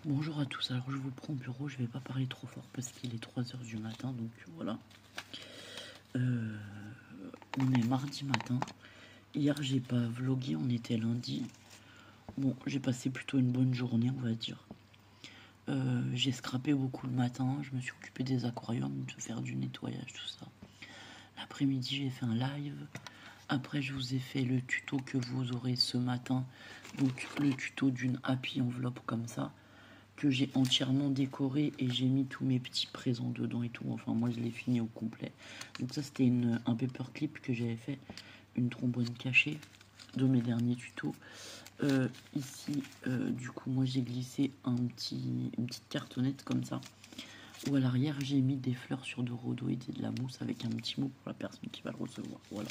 Bonjour à tous, alors je vous prends au bureau, je vais pas parler trop fort parce qu'il est 3 heures du matin, donc voilà. On est mardi matin, hier j'ai pas vlogué, on était lundi. Bon, j'ai passé plutôt une bonne journée, on va dire. J'ai scrappé beaucoup le matin, je me suis occupé des aquariums, de faire du nettoyage, tout ça. L'après-midi j'ai fait un live, après je vous ai fait le tuto que vous aurez ce matin, donc le tuto d'une happy enveloppe comme ça, que j'ai entièrement décoré et j'ai mis tous mes petits présents dedans et tout. Enfin, moi, je l'ai fini au complet. Donc ça, c'était un paperclip que j'avais fait, une trombone cachée de mes derniers tutos. Ici, du coup, moi, j'ai glissé une petite cartonnette comme ça, où à l'arrière, j'ai mis des fleurs sur de rhodoïdes et de la mousse avec un petit mot pour la personne qui va le recevoir. Voilà.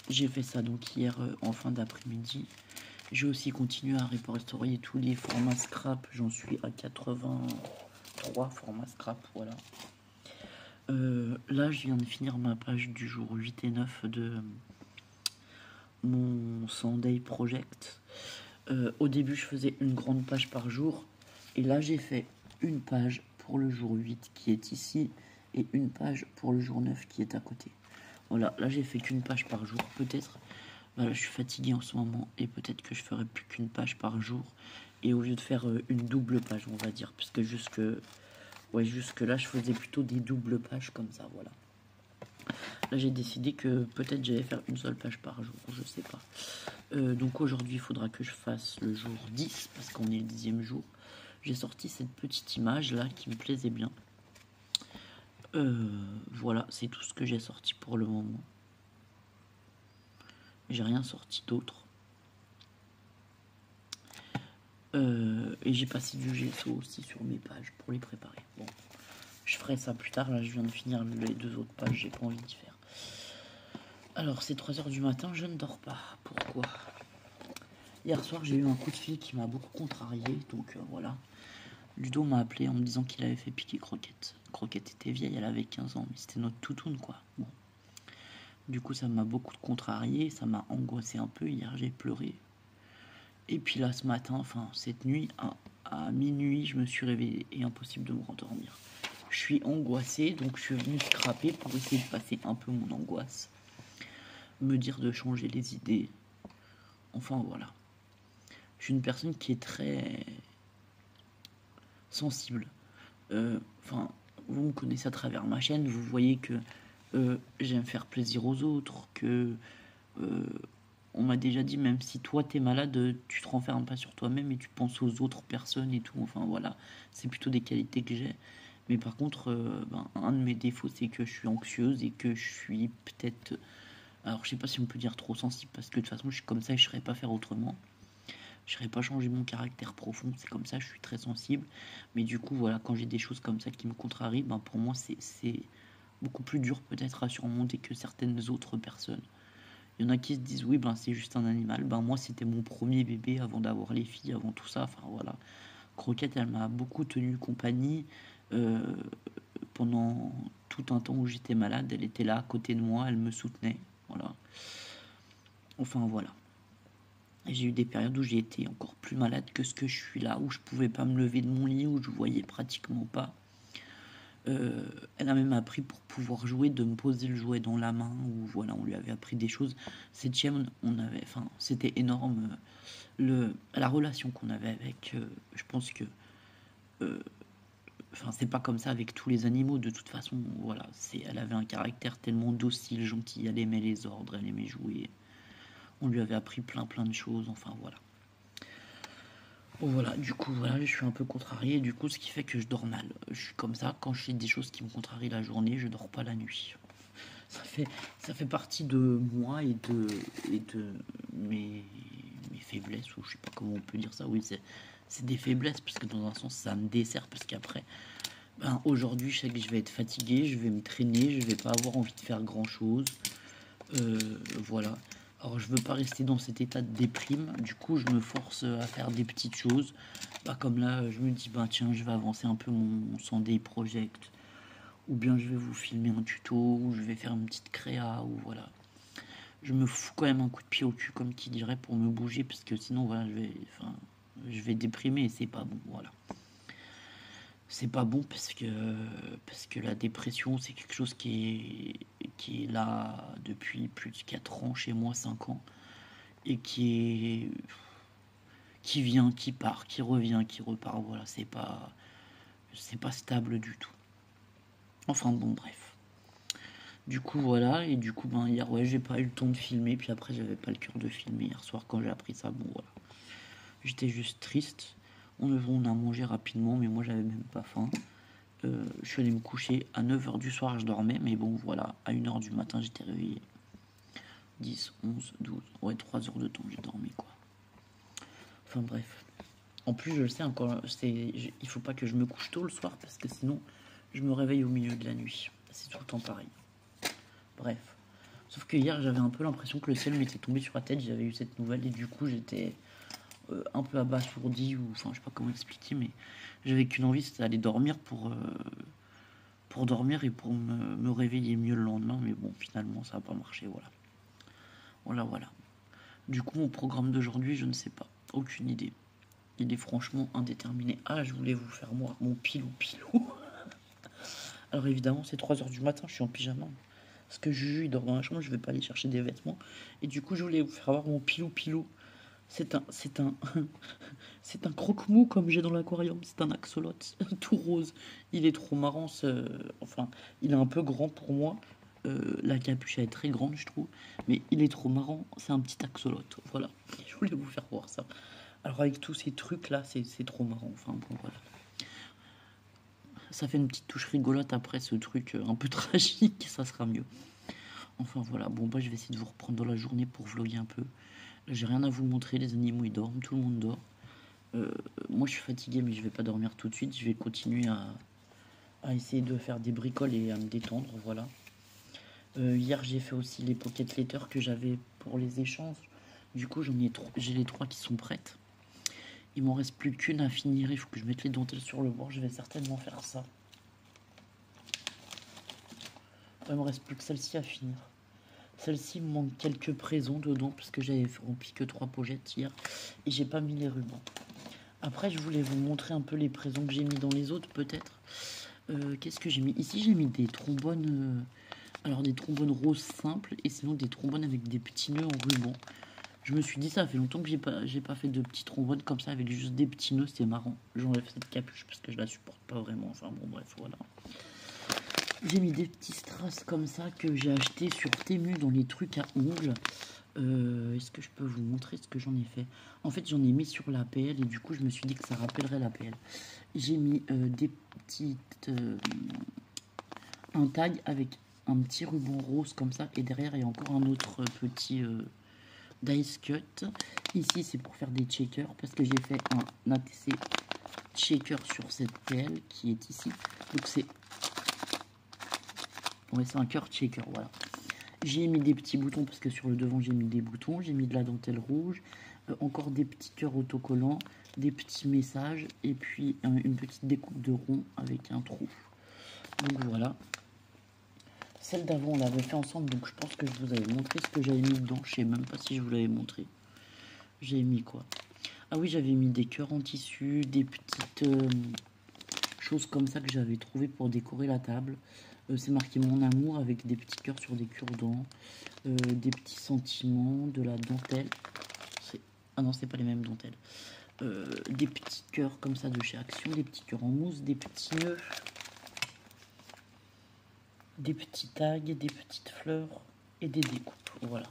J'ai fait ça donc hier en fin d'après-midi. J'ai aussi continué à répertorier tous les formats scrap. J'en suis à 83 formats scrap, voilà. Là, je viens de finir ma page du jour 8 et 9 de mon Sunday Project. Au début, je faisais une grande page par jour. Et là, j'ai fait une page pour le jour 8 qui est ici et une page pour le jour 9 qui est à côté. Voilà, là, j'ai fait qu'une page par jour, peut-être. Voilà, je suis fatigué en ce moment et peut-être que je ferai plus qu'une page par jour. Et au lieu de faire une double page, on va dire, puisque jusque là, je faisais plutôt des doubles pages comme ça, voilà. Là, j'ai décidé que peut-être j'allais faire une seule page par jour, je sais pas. Donc aujourd'hui, il faudra que je fasse le jour 10, parce qu'on est le 10e jour. J'ai sorti cette petite image là qui me plaisait bien. Voilà, c'est tout ce que j'ai sorti pour le moment. J'ai rien sorti d'autre. Et j'ai passé du gesso aussi sur mes pages pour les préparer. Bon, je ferai ça plus tard. Là, je viens de finir les 2 autres pages. J'ai pas envie d'y faire. Alors, c'est 3 heures du matin. Je ne dors pas. Pourquoi? Hier soir, j'ai eu un coup de fil qui m'a beaucoup contrarié. Donc, voilà. Ludo m'a appelé en me disant qu'il avait fait piquer Croquette. Croquette était vieille. Elle avait 15 ans. Mais c'était notre toutoune, quoi. Bon. Du coup, ça m'a beaucoup contrarié. Ça m'a angoissé un peu. Hier, j'ai pleuré. Et puis là, ce matin, enfin, cette nuit, à minuit, je me suis réveillé et impossible de me rendormir. Je suis angoissé, donc je suis venu scraper pour essayer de passer un peu mon angoisse. Me dire de changer les idées. Enfin, voilà. Je suis une personne qui est très sensible. Enfin, vous me connaissez à travers ma chaîne, vous voyez que j'aime faire plaisir aux autres, que on m'a déjà dit, même si toi t'es malade, tu te renfermes pas sur toi-même et tu penses aux autres personnes et tout. Enfin voilà, c'est plutôt des qualités que j'ai. Mais par contre, un de mes défauts, c'est que je suis anxieuse et que je suis peut-être... Alors je sais pas si on peut dire trop sensible, parce que de toute façon je suis comme ça et je ne saurais pas faire autrement. Je ne saurais pas changer mon caractère profond, c'est comme ça, je suis très sensible. Mais du coup, voilà, quand j'ai des choses comme ça qui me contrarient, pour moi c'est beaucoup plus dur peut-être à surmonter que certaines autres personnes. Il y en a qui se disent oui, c'est juste un animal. Moi, c'était mon premier bébé avant d'avoir les filles, avant tout ça. Enfin voilà. Croquette, elle m'a beaucoup tenu compagnie pendant tout un temps où j'étais malade. Elle était là à côté de moi, elle me soutenait. Voilà. Enfin voilà. J'ai eu des périodes où j'ai été encore plus malade que ce que je suis là, où je pouvais pas me lever de mon lit, où je voyais pratiquement pas. Elle a même appris pour pouvoir jouer de me poser le jouet dans la main, ou voilà, on lui avait appris des choses. Cette chienne, c'était énorme. La relation qu'on avait avec, je pense que, c'est pas comme ça avec tous les animaux. De toute façon, voilà, elle avait un caractère tellement docile, gentil. Elle aimait les ordres, elle aimait jouer. On lui avait appris plein de choses. Enfin voilà. Bon, voilà, du coup, voilà, je suis un peu contrarié, du coup, ce qui fait que je dors mal. Je suis comme ça, quand j'ai des choses qui me contrarient la journée, je dors pas la nuit. Ça fait partie de moi et de mes faiblesses, ou je sais pas comment on peut dire ça. Oui, c'est des faiblesses, parce que dans un sens, ça me dessert, parce qu'après, aujourd'hui, je sais que je vais être fatigué, je vais me traîner, je vais pas avoir envie de faire grand chose. Voilà. Alors je veux pas rester dans cet état de déprime, du coup je me force à faire des petites choses. Comme là, je me dis, tiens, je vais avancer un peu mon Sunday Project, ou bien je vais vous filmer un tuto, ou je vais faire une petite créa, ou voilà. Je me fous quand même un coup de pied au cul, comme qui dirait, pour me bouger, parce que sinon, voilà, je vais déprimer et c'est pas bon, voilà. C'est pas bon parce que la dépression, c'est quelque chose qui est là depuis plus de 4 ans chez moi, 5 ans, et qui vient, qui part, qui revient, qui repart. Voilà, c'est pas stable du tout. Enfin bon, bref. Du coup, voilà, et du coup, ben, hier, ouais, j'ai pas eu le temps de filmer, puis après, j'avais pas le cœur de filmer hier soir quand j'ai appris ça. Bon, voilà. J'étais juste triste. On a mangé rapidement, mais moi, j'avais même pas faim. Je suis allé me coucher à 9 h du soir, je dormais, mais bon, voilà, à 1 h du matin, j'étais réveillé. 10, 11, 12, ouais, 3 heures de temps, j'ai dormi, quoi. Enfin, bref. En plus, je le sais encore, il faut pas que je me couche tôt le soir, parce que sinon, je me réveille au milieu de la nuit. C'est tout le temps pareil. Bref. Sauf que hier, j'avais un peu l'impression que le ciel m'était tombé sur la tête, j'avais eu cette nouvelle, et du coup, j'étais un peu abasourdi, ou enfin, je sais pas comment expliquer, mais j'avais qu'une envie, c'était d'aller dormir pour dormir et pour me réveiller mieux le lendemain, mais bon, finalement, ça n'a pas marché, voilà. Voilà. Du coup, mon programme d'aujourd'hui, je ne sais pas, aucune idée. Il est franchement indéterminé. Ah, je voulais vous faire moi, mon pilou. Alors évidemment, c'est 3 h du matin, je suis en pyjama. Parce que Juju, il dort dans la chambre, je vais pas aller chercher des vêtements. Et du coup, je voulais vous faire voir mon pilou. C'est un c'est un croque-mou comme j'ai dans l'aquarium. C'est un axolote tout rose. Il est trop marrant. Enfin, il est un peu grand pour moi. La capuche elle est très grande, je trouve. Mais il est trop marrant. C'est un petit axolote. Voilà. Je voulais vous faire voir ça. Alors avec tous ces trucs là, c'est trop marrant. Enfin bon, voilà. Ça fait une petite touche rigolote après ce truc un peu tragique. Ça sera mieux. Enfin voilà. Bon bah je vais essayer de vous reprendre dans la journée pour vlogger un peu. J'ai rien à vous montrer, les animaux ils dorment, tout le monde dort. Moi je suis fatigué mais je vais pas dormir tout de suite, je vais continuer à essayer de faire des bricoles et à me détendre, voilà. Hier j'ai fait aussi les pocket letters que j'avais pour les échanges. Du coup j'ai les 3 qui sont prêtes. Il m'en reste plus qu'une à finir, il faut que je mette les dentelles sur le bord, je vais certainement faire ça. Il me reste plus que celle-ci à finir. Celle-ci, me manque quelques présents dedans parce que j'avais rempli que 3 pochettes hier et j'ai pas mis les rubans. Après, je voulais vous montrer un peu les présents que j'ai mis dans les autres, peut-être. Qu'est-ce que j'ai mis? Ici, j'ai mis des trombones. Alors, des trombones roses simples et sinon des trombones avec des petits nœuds en ruban. Je me suis dit, ça fait longtemps que j'ai pas fait de petits trombones comme ça avec juste des petits nœuds, c'est marrant. J'enlève cette capuche parce que je la supporte pas vraiment. Enfin, bon, bref, voilà. J'ai mis des petits strass comme ça que j'ai acheté sur Temu dans les trucs à ongles. Est-ce que je peux vous montrer ce que j'en ai fait? En fait, j'en ai mis sur l'APL et du coup, je me suis dit que ça rappellerait l'APL. J'ai mis des petites... un tag avec un petit ruban rose comme ça et derrière, il y a encore un autre petit dice cut. Ici, c'est pour faire des checkers parce que j'ai fait un ATC checker sur cette PL qui est ici. Donc, c'est... Ouais, c'est un cœur checker, voilà. J'ai mis des petits boutons parce que sur le devant j'ai mis des boutons. J'ai mis de la dentelle rouge, encore des petits cœurs autocollants, des petits messages et puis une petite découpe de rond avec un trou. Donc voilà. Celle d'avant on l'avait fait ensemble, donc je pense que je vous avais montré ce que j'avais mis dedans. Je sais même pas si je vous l'avais montré. J'ai mis quoi? Ah oui, j'avais mis des cœurs en tissu, des petites choses comme ça que j'avais trouvé pour décorer la table. C'est marqué mon amour avec des petits cœurs sur des cure-dents, des petits sentiments, de la dentelle. Ah non, c'est pas les mêmes dentelles. Des petits cœurs comme ça de chez Action, des petits cœurs en mousse, des petits nœuds, des petits tags, des petites fleurs et des découpes. Voilà.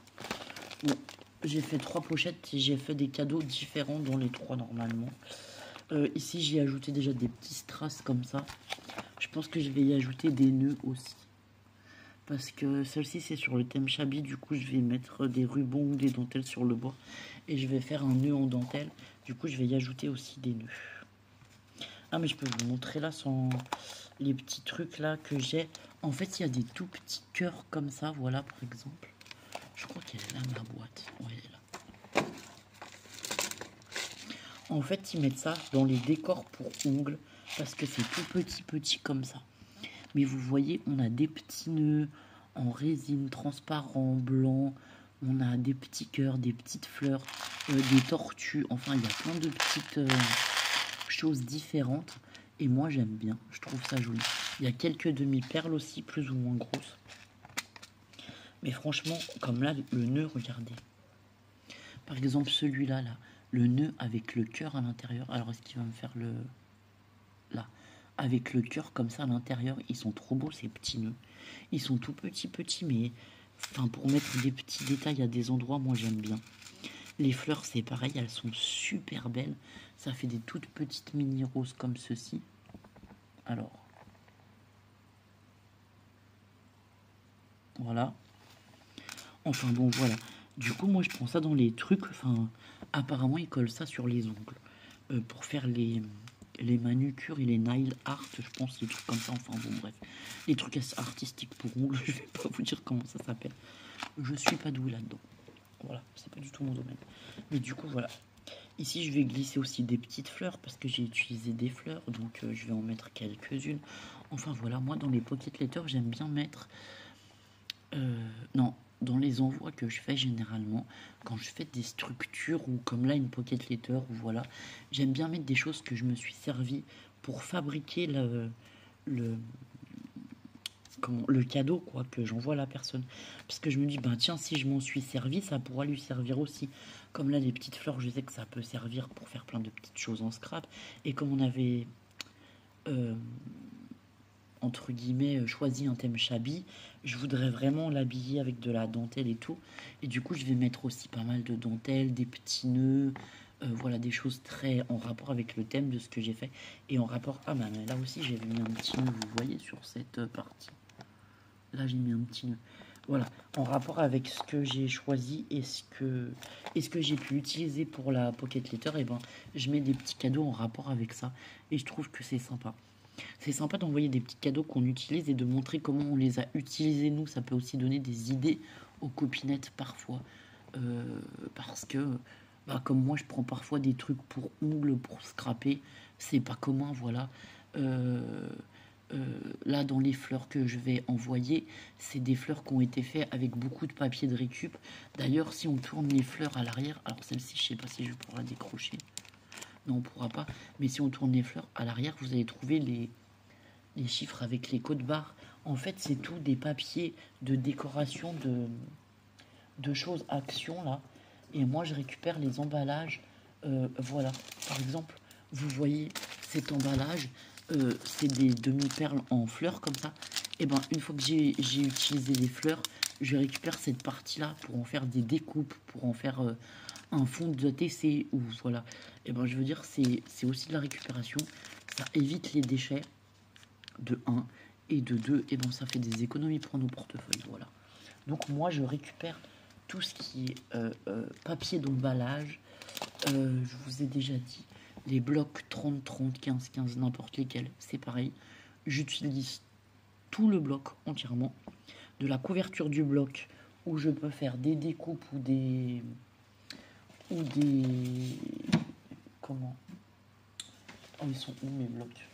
Bon, j'ai fait 3 pochettes et j'ai fait des cadeaux différents dans les 3 normalement. Ici, j'ai ajouté déjà des petits strass comme ça. Je pense que je vais y ajouter des nœuds aussi. Parce que celle-ci, c'est sur le thème Chabi. Du coup, je vais mettre des rubans ou des dentelles sur le bord. Et je vais faire un nœud en dentelle. Du coup, je vais y ajouter aussi des nœuds. Ah, mais je peux vous montrer là sans les petits trucs là que j'ai. En fait, il y a des tout petits cœurs comme ça. Voilà, par exemple. Je crois qu'elle est là, ma boîte. Ouais, elle est là. En fait, ils mettent ça dans les décors pour ongles. Parce que c'est tout petit comme ça. Mais vous voyez, on a des petits nœuds en résine transparent, blanc, On a des petits cœurs, des petites fleurs, des tortues. Enfin, il y a plein de petites choses différentes. Et moi, j'aime bien. Je trouve ça joli. Il y a quelques demi-perles aussi, plus ou moins grosses. Mais franchement, comme là, le nœud, regardez. Par exemple, celui-là, là, le nœud avec le cœur à l'intérieur. Alors, est-ce qu'il va me faire le... Là, avec le cœur comme ça à l'intérieur. Ils sont trop beaux, ces petits nœuds. Ils sont tout petits, mais... Enfin, pour mettre des petits détails à des endroits, moi, j'aime bien. Les fleurs, c'est pareil, elles sont super belles. Ça fait des toutes petites mini roses comme ceci. Alors, voilà. Enfin bon, voilà. Du coup, moi, je prends ça dans les trucs. Enfin, apparemment, ils collent ça sur les ongles. Pour faire les manucures et les nail art, je pense, des trucs comme ça. Enfin bon, bref. Les trucs artistiques pour ongles, je vais pas vous dire comment ça s'appelle. Je suis pas doué là-dedans. Voilà, c'est pas du tout mon domaine. Mais du coup, voilà. Ici, je vais glisser aussi des petites fleurs parce que j'ai utilisé des fleurs. Donc, je vais en mettre quelques-unes. Enfin, voilà. Moi, dans les pocket letters, j'aime bien mettre... non, dans les envois que je fais généralement, quand je fais des structures ou comme là, une pocket letter, ou voilà, j'aime bien mettre des choses que je me suis servi pour fabriquer le, le cadeau quoi que j'envoie à la personne, parce que je me dis ben tiens, si je m'en suis servi, ça pourra lui servir aussi. Comme là, les petites fleurs, je sais que ça peut servir pour faire plein de petites choses en scrap. Et comme on avait entre guillemets choisi un thème shabby, je voudrais vraiment l'habiller avec de la dentelle et tout. Et du coup, je vais mettre aussi pas mal de dentelle, des petits nœuds, voilà, des choses très en rapport avec le thème de ce que j'ai fait. Et en rapport... Ah, mais là aussi, j'ai mis un petit nœud, vous voyez, sur cette partie. Là, j'ai mis un petit nœud. Voilà, en rapport avec ce que j'ai choisi et ce que j'ai pu utiliser pour la pocket letter, et ben, je mets des petits cadeaux en rapport avec ça. Et je trouve que c'est sympa. C'est sympa d'envoyer des petits cadeaux qu'on utilise et de montrer comment on les a utilisés nous. Ça peut aussi donner des idées aux copinettes parfois. Parce que, bah, comme moi, je prends parfois des trucs pour ongles, pour scraper. C'est pas commun, voilà. Euh, Là, dans les fleurs que je vais envoyer, c'est des fleurs qui ont été faites avec beaucoup de papier de récup. D'ailleurs, si on tourne les fleurs à l'arrière, alors celle-ci, je sais pas si je pourrai la décrocher. Non, on pourra pas. Mais si on tourne les fleurs à l'arrière, vous allez trouver les chiffres avec les codes barres. En fait, c'est tout des papiers de décoration de choses actions là. Et moi, je récupère les emballages. Voilà. Par exemple, vous voyez cet emballage. C'est des demi-perles en fleurs comme ça. Et ben, une fois que j'ai utilisé les fleurs, je récupère cette partie-là pour en faire des découpes, pour en faire un fond de TC ou voilà. Et ben, je veux dire, c'est aussi de la récupération. Ça évite les déchets de 1 et de 2. Et bon, ça fait des économies pour nos portefeuilles. Voilà. Donc moi, je récupère tout ce qui est papier d'emballage. Je vous ai déjà dit, les blocs 30, 30, 15, 15, n'importe lesquels, c'est pareil. J'utilise tout le bloc entièrement. De la couverture du bloc, où je peux faire des découpes ou des... Comment? Oh, ils sont où mes blocs?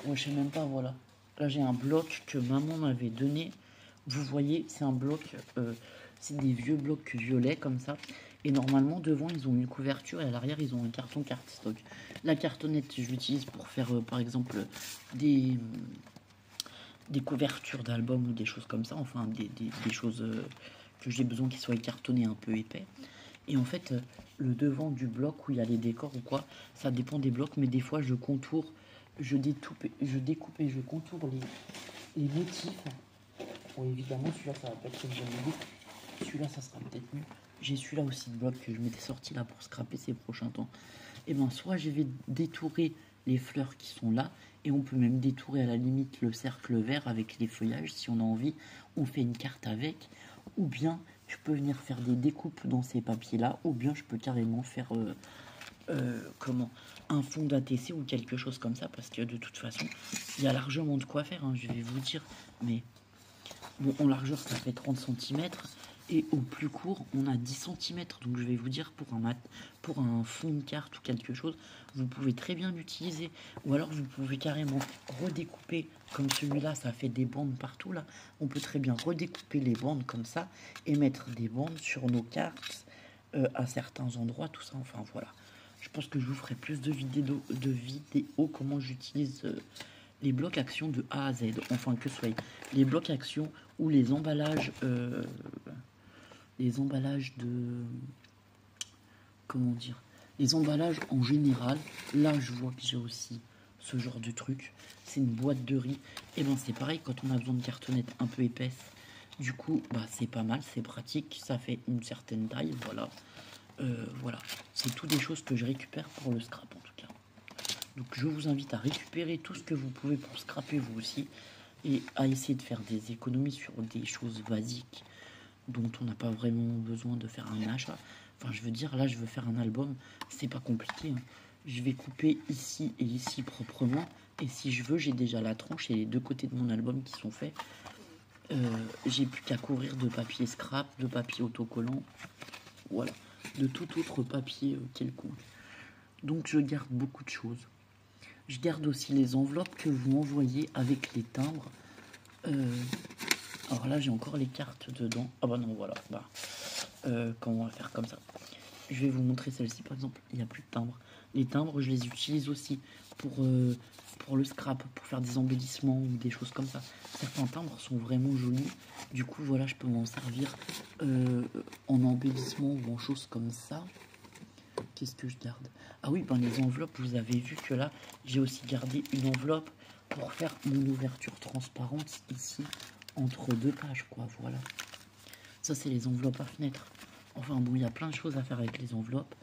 Moi, je sais même pas, voilà. Là, j'ai un bloc que maman m'avait donné. Vous voyez, c'est un bloc... c'est des vieux blocs violets, comme ça. Et normalement, devant, ils ont une couverture et à l'arrière, ils ont un carton cardstock. La cartonnette, je l'utilise pour faire, par exemple, des couvertures d'albums ou des choses comme ça. Enfin, des choses que j'ai besoin qu'ils soient cartonnés un peu épais. Et en fait, le devant du bloc où il y a les décors ou quoi, ça dépend des blocs, mais des fois, je contourne, je découpe et je contourne les motifs. Bon, évidemment, celui-là, ça va pas être comme j'aime beaucoup. Celui-là, ça sera peut-être mieux. J'ai celui-là aussi de bloc que je m'étais sorti là pour scraper ces prochains temps. Et ben, soit je vais détourer les fleurs qui sont là, et on peut même détourer à la limite le cercle vert avec les feuillages si on a envie. On fait une carte avec, ou bien je peux venir faire des découpes dans ces papiers-là, ou bien je peux carrément faire un fond d'ATC ou quelque chose comme ça, parce que de toute façon, il y a largement de quoi faire, hein, je vais vous dire. Mais bon, en largeur, ça fait 30 cm, Et au plus court, on a 10 cm. Donc je vais vous dire, pour un fond de carte ou quelque chose, vous pouvez très bien l'utiliser. Ou alors vous pouvez carrément redécouper, comme celui-là, ça fait des bandes partout là. On peut très bien redécouper les bandes comme ça et mettre des bandes sur nos cartes à certains endroits, tout ça. Enfin voilà. Je pense que je vous ferai plus de vidéos comment j'utilise les blocs actions de A à Z. Enfin que ce soit les blocs actions ou les emballages de... Comment dire? Les emballages en général. Là, je vois que j'ai aussi ce genre de truc. C'est une boîte de riz. Et ben c'est pareil, quand on a besoin de cartonnettes un peu épaisses. Du coup, bah c'est pas mal, c'est pratique. Ça fait une certaine taille, voilà. Voilà. C'est tout des choses que je récupère pour le scrap, en tout cas. Donc, je vous invite à récupérer tout ce que vous pouvez pour scraper, vous aussi. Et à essayer de faire des économies sur des choses basiques dont on n'a pas vraiment besoin de faire un achat. Enfin, je veux dire, là, je veux faire un album, c'est pas compliqué. Hein. Je vais couper ici et ici proprement. Et si je veux, j'ai déjà la tranche et les deux côtés de mon album qui sont faits. J'ai plus qu'à couvrir de papier scrap, de papier autocollant. Voilà. De tout autre papier quelconque. Donc, je garde beaucoup de choses. Je garde aussi les enveloppes que vous m'envoyez avec les timbres. Alors là, j'ai encore les cartes dedans. Ah bah non, voilà. Bah, quand on va faire comme ça. Je vais vous montrer celle-ci, par exemple. Il n'y a plus de timbres. Les timbres, je les utilise aussi pour le scrap, pour faire des embellissements ou des choses comme ça. Certains timbres sont vraiment jolis. Du coup, voilà, je peux m'en servir en embellissement ou en choses comme ça. Qu'est-ce que je garde? Ah oui, ben les enveloppes, vous avez vu que là, j'ai aussi gardé une enveloppe pour faire mon ouverture transparente ici, entre deux pages, quoi, voilà. Ça, c'est les enveloppes à fenêtre. Enfin bon, il y a plein de choses à faire avec les enveloppes.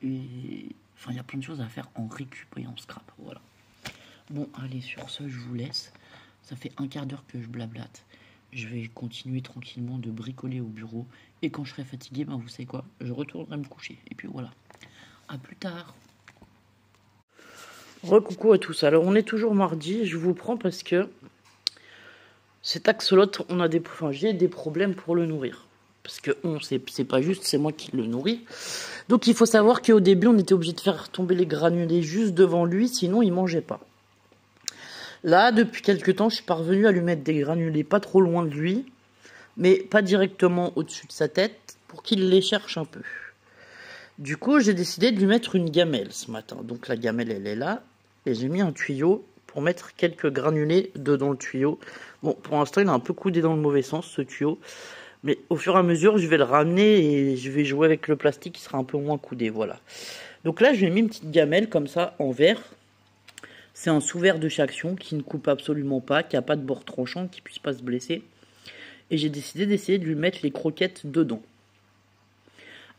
Et enfin, il y a plein de choses à faire en récup et en scrap, voilà. Bon, allez, sur ce, je vous laisse. Ça fait un quart d'heure que je blablate. Je vais continuer tranquillement de bricoler au bureau. Et quand je serai fatigué, ben vous savez quoi? Je retournerai me coucher. Et puis voilà. À plus tard. Recoucou à tous. Alors, on est toujours mardi. Je vous prends parce que cet axolot, j'ai des problèmes pour le nourrir. Parce que c'est pas juste, c'est moi qui le nourris. Donc, il faut savoir qu'au début, on était obligé de faire tomber les granulés juste devant lui, sinon il mangeait pas. Là, depuis quelques temps, je suis parvenu à lui mettre des granulés pas trop loin de lui, mais pas directement au-dessus de sa tête, pour qu'il les cherche un peu. Du coup, j'ai décidé de lui mettre une gamelle ce matin. Donc la gamelle, elle est là, et j'ai mis un tuyau pour mettre quelques granulés dedans le tuyau. Bon, pour l'instant, il a un peu coudé dans le mauvais sens, ce tuyau. Mais au fur et à mesure, je vais le ramener et je vais jouer avec le plastique qui sera un peu moins coudé, voilà. Donc là, je lui ai mis une petite gamelle comme ça, en verre. C'est un sous-verre de chez Action qui ne coupe absolument pas, qui n'a pas de bord tranchant, qui ne puisse pas se blesser. Et j'ai décidé d'essayer de lui mettre les croquettes dedans.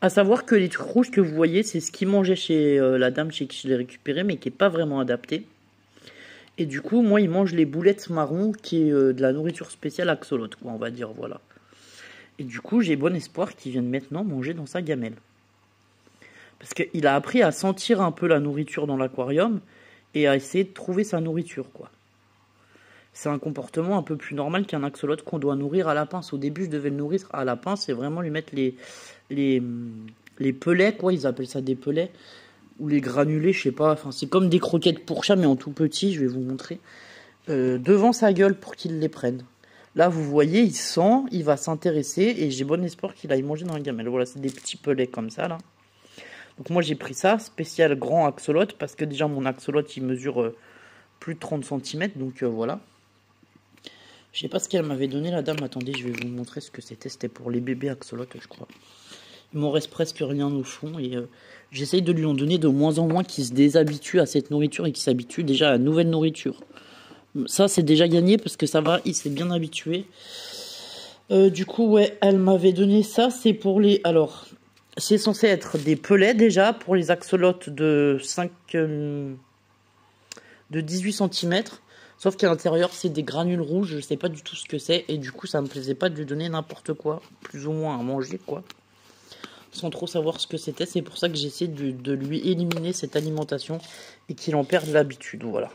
À savoir que les trucs rouges que vous voyez, c'est ce qu'il mangeait chez la dame chez qui je l'ai récupéré, mais qui n'est pas vraiment adapté. Et du coup, moi, il mange les boulettes marron, qui est de la nourriture spéciale axolotl, quoi, on va dire, voilà. Et du coup, j'ai bon espoir qu'il vienne maintenant manger dans sa gamelle. Parce qu'il a appris à sentir un peu la nourriture dans l'aquarium et à essayer de trouver sa nourriture, quoi. C'est un comportement un peu plus normal qu'un axolotl qu'on doit nourrir à la pince. Au début, je devais le nourrir à la pince et vraiment lui mettre les pellets, quoi. Ils appellent ça des pellets. Ou les granulés, je sais pas. Enfin, c'est comme des croquettes pour chat, mais en tout petit, je vais vous montrer. Devant sa gueule pour qu'il les prenne. Là, vous voyez, il sent, il va s'intéresser et j'ai bon espoir qu'il aille manger dans la gamelle. Voilà, c'est des petits pellets comme ça, là. Donc moi, j'ai pris ça, spécial grand axolotl, parce que déjà, mon axolotl, il mesure plus de 30 cm, donc voilà. Je sais pas ce qu'elle m'avait donné, la dame. Attendez, je vais vous montrer ce que c'était. C'était pour les bébés axolotl, je crois. Il m'en reste presque rien au fond et j'essaye de lui en donner de moins en moins qui se déshabitue à cette nourriture et qui s'habitue déjà à la nouvelle nourriture. Ça, c'est déjà gagné parce que ça va, il s'est bien habitué. Du coup, ouais, elle m'avait donné ça. C'est pour les... Alors, c'est censé être des pellets déjà pour les axolotls de 18 cm. Sauf qu'à l'intérieur, c'est des granules rouges. Je sais pas du tout ce que c'est. Et du coup, ça me plaisait pas de lui donner n'importe quoi. Plus ou moins à manger, quoi. Sans trop savoir ce que c'était. C'est pour ça que j'essaie de lui éliminer cette alimentation. Et qu'il en perde l'habitude, voilà.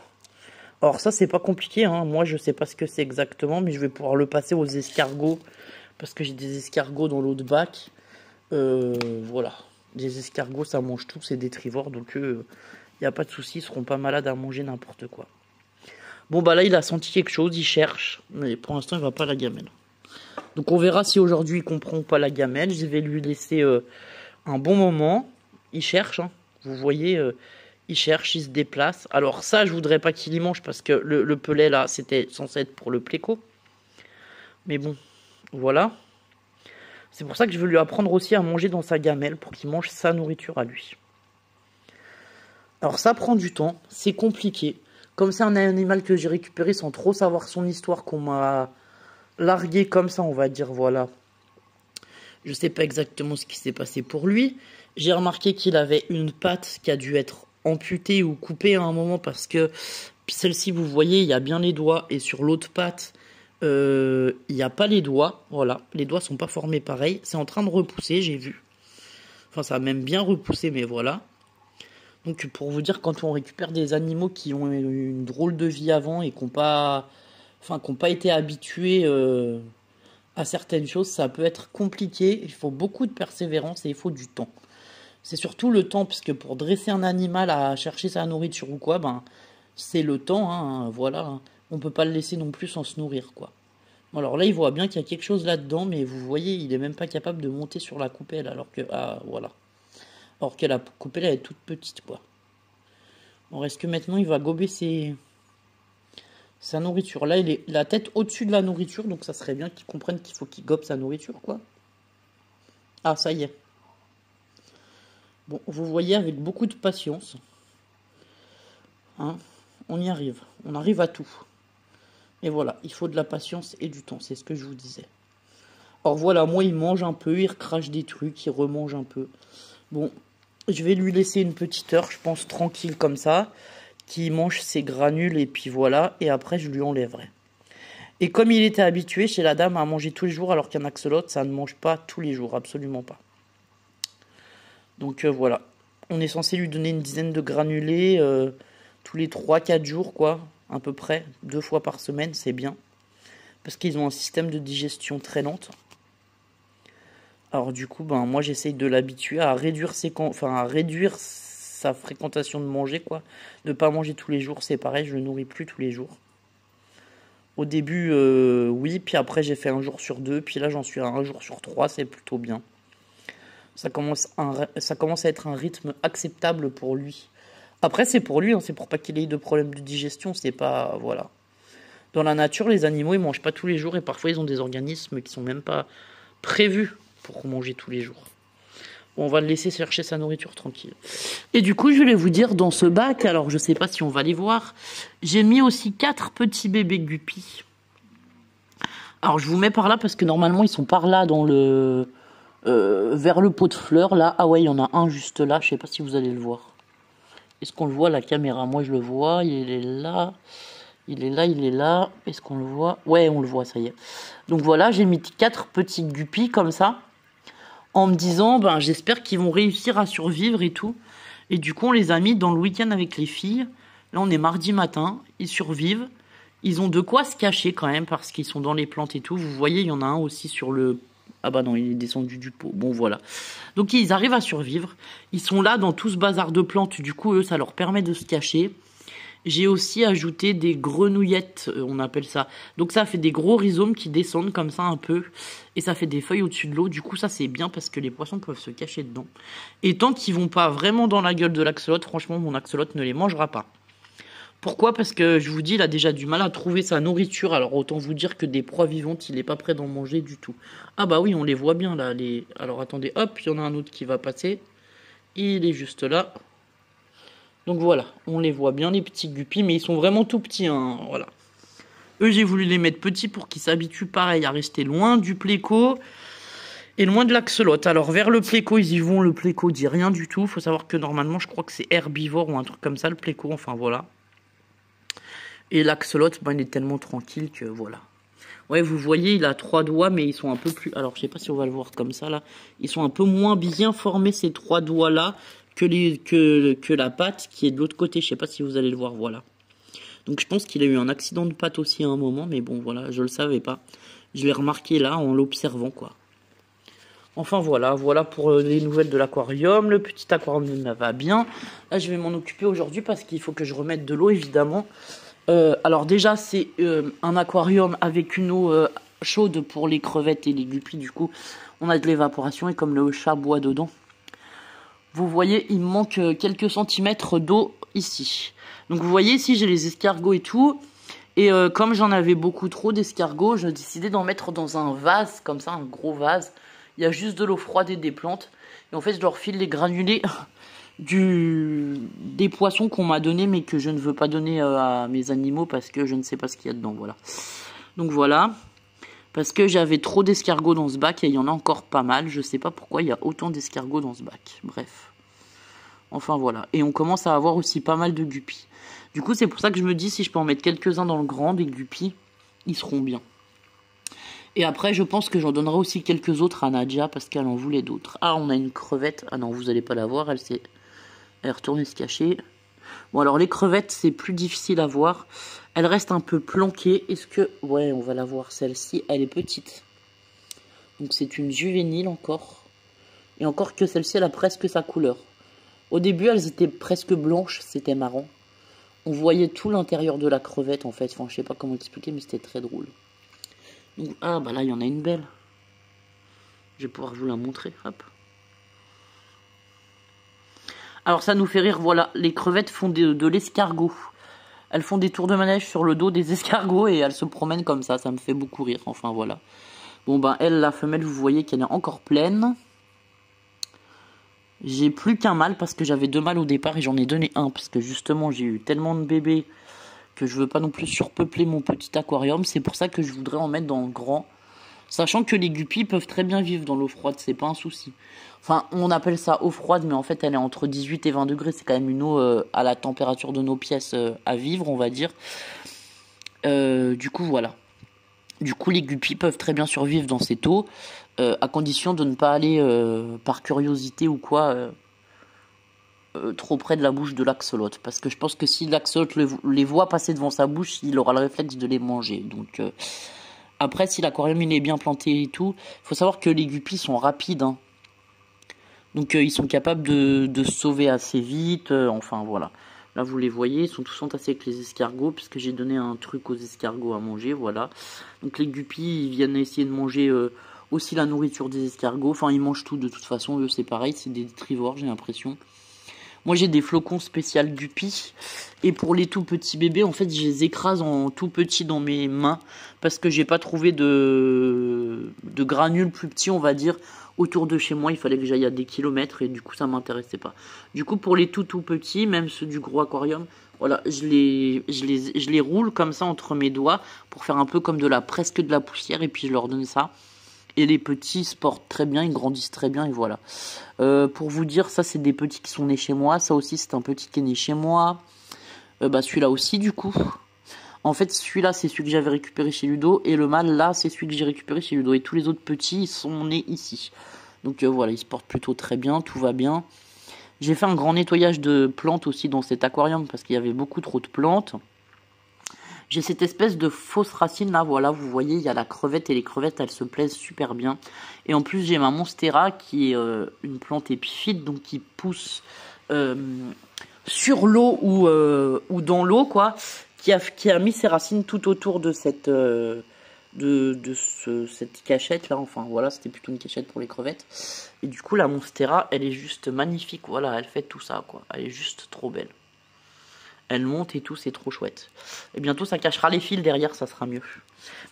Alors ça, c'est pas compliqué, hein. Moi, je sais pas ce que c'est exactement. Mais je vais pouvoir le passer aux escargots. parce que j'ai des escargots dans l'autre bac. Voilà, des escargots ça mange tout, c'est des trivores, donc il n'y a pas de souci, ils seront pas malades à manger n'importe quoi. Bon bah là il a senti quelque chose, il cherche, mais pour l'instant il va pas à la gamelle. Donc on verra si aujourd'hui il comprend pas la gamelle. Je vais lui laisser un bon moment. Il cherche, hein. Vous voyez, il cherche, il se déplace. Alors ça je voudrais pas qu'il y mange parce que le pelet là c'était censé être pour le pléco. Mais bon, voilà. C'est pour ça que je veux lui apprendre aussi à manger dans sa gamelle pour qu'il mange sa nourriture à lui. Alors ça prend du temps, c'est compliqué. Comme c'est un animal que j'ai récupéré sans trop savoir son histoire, qu'on m'a largué comme ça, on va dire, voilà. Je sais pas exactement ce qui s'est passé pour lui. J'ai remarqué qu'il avait une patte qui a dû être amputée ou coupée à un moment parce que celle-ci, vous voyez, il y a bien les doigts et sur l'autre patte, il n'y a pas les doigts. Voilà, les doigts sont pas formés pareil. C'est en train de repousser, j'ai vu. Enfin, ça a même bien repoussé, mais voilà. Donc pour vous dire, quand on récupère des animaux qui ont une drôle de vie avant et qui n'ont pas, été habitués à certaines choses, ça peut être compliqué. Il faut beaucoup de persévérance et il faut du temps. C'est surtout le temps, puisque pour dresser un animal à chercher sa nourriture ou quoi, ben c'est le temps, hein, voilà. On peut pas le laisser non plus sans se nourrir, quoi. Alors là, il voit bien qu'il y a quelque chose là-dedans, mais vous voyez, il est même pas capable de monter sur la coupelle, alors que, voilà. Alors que la coupelle, elle est toute petite, quoi. Alors, est-ce que maintenant, il va gober sa nourriture? Là, il est la tête au-dessus de la nourriture, donc ça serait bien qu'il comprenne qu'il faut qu'il gobe sa nourriture, quoi. Ah, ça y est. Bon, vous voyez, avec beaucoup de patience. Hein, on y arrive. On arrive à tout. Et voilà, il faut de la patience et du temps, c'est ce que je vous disais. Alors voilà, moi, il mange un peu, il recrache des trucs, il remange un peu. Bon, je vais lui laisser une petite heure, je pense, tranquille comme ça, qu'il mange ses granules et puis voilà, et après je lui enlèverai. Et comme il était habitué chez la dame à manger tous les jours, alors qu'un axolot, ça ne mange pas tous les jours, absolument pas. Donc voilà, on est censé lui donner une dizaine de granulés tous les 3-4 jours, quoi, à peu près, 2 fois par semaine, c'est bien. Parce qu'ils ont un système de digestion très lente. Alors du coup, ben moi j'essaye de l'habituer à réduire à réduire sa fréquentation de manger, quoi. Ne pas manger tous les jours, c'est pareil, je le nourris plus tous les jours. Au début, oui, puis après j'ai fait 1 jour sur 2, puis là j'en suis à 1 jour sur 3, c'est plutôt bien. Ça commence à être un rythme acceptable pour lui. Après c'est pour lui, hein, c'est pour pas qu'il ait de problème de digestion, c'est pas, voilà. Dans la nature, les animaux ils mangent pas tous les jours et parfois ils ont des organismes qui sont même pas prévus pour manger tous les jours. Bon, on va le laisser chercher sa nourriture tranquille. Et du coup, je vais vous dire, dans ce bac, alors je sais pas si on va les voir, j'ai mis aussi 4 petits bébés guppies. Alors je vous mets par là parce que normalement ils sont par là dans le vers le pot de fleurs là. Ah ouais, il y en a un juste là, je sais pas si vous allez le voir. Est-ce qu'on le voit la caméra? Moi je le vois, il est là. Il est là, il est là. Est-ce qu'on le voit? Ouais, on le voit, ça y est. Donc voilà, j'ai mis 4 petits guppies comme ça, en me disant, ben j'espère qu'ils vont réussir à survivre et tout. Et du coup, on les a mis dans le week-end avec les filles. Là, on est mardi matin, ils survivent. Ils ont de quoi se cacher quand même, parce qu'ils sont dans les plantes et tout. Vous voyez, il y en a un aussi sur le... Ah bah non, il est descendu du pot. Bon, voilà. Donc, ils arrivent à survivre. Ils sont là dans tout ce bazar de plantes. Du coup, eux, ça leur permet de se cacher. J'ai aussi ajouté des grenouillettes, on appelle ça. Donc ça fait des gros rhizomes qui descendent comme ça un peu. Et ça fait des feuilles au-dessus de l'eau. Du coup, ça c'est bien parce que les poissons peuvent se cacher dedans. Et tant qu'ils vont pas vraiment dans la gueule de l'axolot, franchement, mon axolot ne les mangera pas. Pourquoi? Parce que je vous dis, il a déjà du mal à trouver sa nourriture. Alors autant vous dire que des proies vivantes, il n'est pas prêt d'en manger du tout. Ah bah oui, on les voit bien là. Alors attendez, hop, il y en a un autre qui va passer. Il est juste là. Donc voilà, on les voit bien les petits guppies, mais ils sont vraiment tout petits, hein, voilà. Eux, j'ai voulu les mettre petits pour qu'ils s'habituent pareil à rester loin du pléco et loin de l'axolot. Alors vers le pléco, ils y vont, le pléco dit rien du tout. Faut savoir que normalement, je crois que c'est herbivore ou un truc comme ça, le pléco, enfin voilà. Et l'axolot, ben, il est tellement tranquille que voilà. Ouais, vous voyez, il a 3 doigts, mais ils sont un peu plus... Alors, je sais pas si on va le voir comme ça, là. Ils sont un peu moins bien formés, ces 3 doigts-là, que la patte qui est de l'autre côté. Je sais pas si vous allez le voir, voilà. Donc, je pense qu'il a eu un accident de patte aussi à un moment, mais bon, voilà, je le savais pas. Je l'ai remarqué là en l'observant quoi. Enfin voilà pour les nouvelles de l'aquarium. Le petit aquarium va bien. Là je vais m'en occuper aujourd'hui parce qu'il faut que je remette de l'eau évidemment. Alors déjà c'est un aquarium avec une eau chaude pour les crevettes et les guppies. Du coup on a de l'évaporation et comme le chat boit dedans, vous voyez il me manque quelques centimètres d'eau ici. Donc vous voyez ici j'ai les escargots et tout. Et comme j'en avais beaucoup trop d'escargots, j'ai décidé d'en mettre dans un vase, comme ça, un gros vase. Il y a juste de l'eau froide et des plantes. Et en fait, je leur file les granulés des poissons qu'on m'a donné, mais que je ne veux pas donner à mes animaux parce que je ne sais pas ce qu'il y a dedans, voilà. Donc voilà, parce que j'avais trop d'escargots dans ce bac et il y en a encore pas mal. Je ne sais pas pourquoi il y a autant d'escargots dans ce bac, bref. Enfin voilà, et on commence à avoir aussi pas mal de guppies. Du coup, c'est pour ça que je me dis, si je peux en mettre quelques-uns dans le grand, des guppies, ils seront bien. Et après, je pense que j'en donnerai aussi quelques autres à Nadia, parce qu'elle en voulait d'autres. Ah, on a une crevette. Ah non, vous n'allez pas la voir, elle est retournée se cacher. Bon, alors les crevettes, c'est plus difficile à voir. Elle reste un peu planquée. Est-ce que... Ouais, on va la voir, celle-ci, elle est petite. Donc c'est une juvénile encore. Et encore que celle-ci, elle a presque sa couleur. Au début, elles étaient presque blanches, c'était marrant. On voyait tout l'intérieur de la crevette, en fait. Enfin, je sais pas comment expliquer, mais c'était très drôle. Donc, ah, bah là, il y en a une belle. Je vais pouvoir vous la montrer, hop. Alors, ça nous fait rire, voilà. Les crevettes font de l'escargot. Elles font des tours de manège sur le dos des escargots et elles se promènent comme ça. Ça me fait beaucoup rire, enfin, voilà. Bon, ben, elle, la femelle, vous voyez qu'elle est encore pleine. J'ai plus qu'un mâle parce que j'avais 2 mâles au départ et j'en ai donné un. Parce que justement, j'ai eu tellement de bébés que je veux pas non plus surpeupler mon petit aquarium. C'est pour ça que je voudrais en mettre dans le grand. Sachant que les guppies peuvent très bien vivre dans l'eau froide, c'est pas un souci. Enfin, on appelle ça eau froide, mais en fait, elle est entre 18 et 20 degrés. C'est quand même une eau à la température de nos pièces à vivre, on va dire. Du coup, voilà. Du coup, les guppies peuvent très bien survivre dans cette eau, à condition de ne pas aller, par curiosité ou quoi, trop près de la bouche de l'axolote. Parce que je pense que si l'axolote les voit passer devant sa bouche, il aura le réflexe de les manger. Donc, après, si l'aquarium il est bien planté et tout, il faut savoir que les guppies sont rapides. Hein. Donc, ils sont capables de se sauver assez vite. Enfin, voilà. Là, vous les voyez, ils sont tous entassés avec les escargots, puisque j'ai donné un truc aux escargots à manger, voilà. Donc, les guppies, ils viennent essayer de manger aussi la nourriture des escargots. Enfin, ils mangent tout de toute façon, eux, c'est pareil, c'est des trivores, j'ai l'impression. Moi, j'ai des flocons spécial guppies. Et pour les tout petits bébés, en fait, je les écrase en tout petit dans mes mains. Parce que j'ai pas trouvé de granules plus petits, on va dire, autour de chez moi. Il fallait que j'aille à des kilomètres et du coup, ça m'intéressait pas. Du coup, pour les tout petits, même ceux du gros aquarium, voilà, je les roule comme ça entre mes doigts pour faire un peu comme presque de la poussière. Et puis, je leur donne ça. Et les petits se portent très bien, ils grandissent très bien et voilà. Pour vous dire, ça c'est des petits qui sont nés chez moi. Ça aussi c'est un petit qui est né chez moi. Celui-là aussi du coup. En fait celui-là c'est celui que j'avais récupéré chez Ludo. Et le mâle là c'est celui que j'ai récupéré chez Ludo. Et tous les autres petits ils sont nés ici. Donc voilà, ils se portent plutôt très bien, tout va bien. J'ai fait un grand nettoyage de plantes aussi dans cet aquarium parce qu'il y avait beaucoup trop de plantes. J'ai cette espèce de fausse racine là, voilà, vous voyez, il y a la crevette et les crevettes, elles se plaisent super bien. Et en plus, j'ai ma monstera qui est une plante épiphyte, donc qui pousse sur l'eau ou dans l'eau, quoi, qui a mis ses racines tout autour de cette cachette là, enfin voilà, c'était plutôt une cachette pour les crevettes. Et du coup, la monstera, elle est juste magnifique, voilà, elle fait tout ça, quoi, elle est juste trop belle. Elle monte et tout, c'est trop chouette. Et bientôt, ça cachera les fils derrière, ça sera mieux.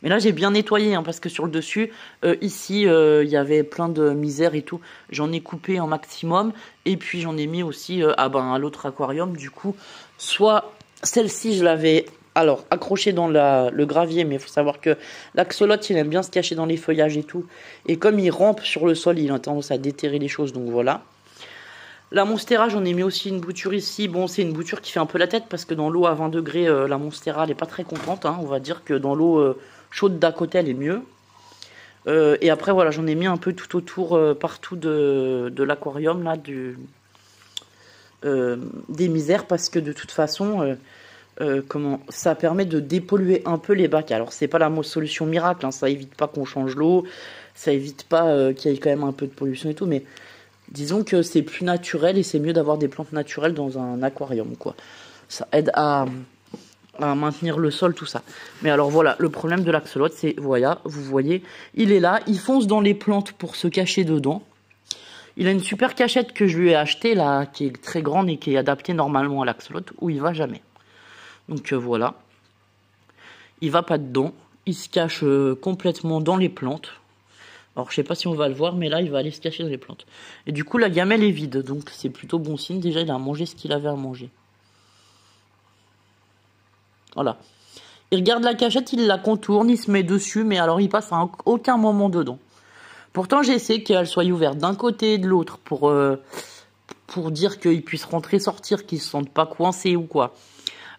Mais là, j'ai bien nettoyé, hein, parce que sur le dessus, ici, il y avait plein de misère et tout. J'en ai coupé un maximum. Et puis, j'en ai mis aussi à l'autre aquarium. Du coup, soit celle-ci, je l'avais accrochée dans le gravier. Mais il faut savoir que l'axolote, il aime bien se cacher dans les feuillages et tout. Et comme il rampe sur le sol, il a tendance à déterrer les choses. Donc voilà. La monstera, j'en ai mis aussi une bouture ici. Bon, c'est une bouture qui fait un peu la tête parce que dans l'eau à 20 degrés, la monstera, elle n'est pas très contente. Hein. On va dire que dans l'eau chaude d'à côté, elle est mieux. Et après, voilà, j'en ai mis un peu tout autour, partout de l'aquarium, là, des misères. Parce que de toute façon, comment ça permet de dépolluer un peu les bacs. Alors c'est pas la solution miracle, hein, ça évite pas qu'on change l'eau, ça évite pas qu'il y ait quand même un peu de pollution et tout, mais disons que c'est plus naturel et c'est mieux d'avoir des plantes naturelles dans un aquarium, quoi. Ça aide à maintenir le sol, tout ça. Mais alors voilà, le problème de l'axolot, c'est, voilà, vous voyez, il est là, il fonce dans les plantes pour se cacher dedans. Il a une super cachette que je lui ai achetée là, qui est très grande et qui est adaptée normalement à l'axolot, où il va jamais. Donc voilà, il va pas dedans, il se cache complètement dans les plantes. Alors je sais pas si on va le voir, mais là il va aller se cacher dans les plantes. Et du coup la gamelle est vide, donc c'est plutôt bon signe. Déjà il a mangé ce qu'il avait à manger. Voilà. Il regarde la cachette, il la contourne, il se met dessus, mais alors il passe à aucun moment dedans. Pourtant j'essaie qu'elle soit ouverte d'un côté et de l'autre pour dire qu'il puisse rentrer, sortir, qu'il se sente pas coincé ou quoi.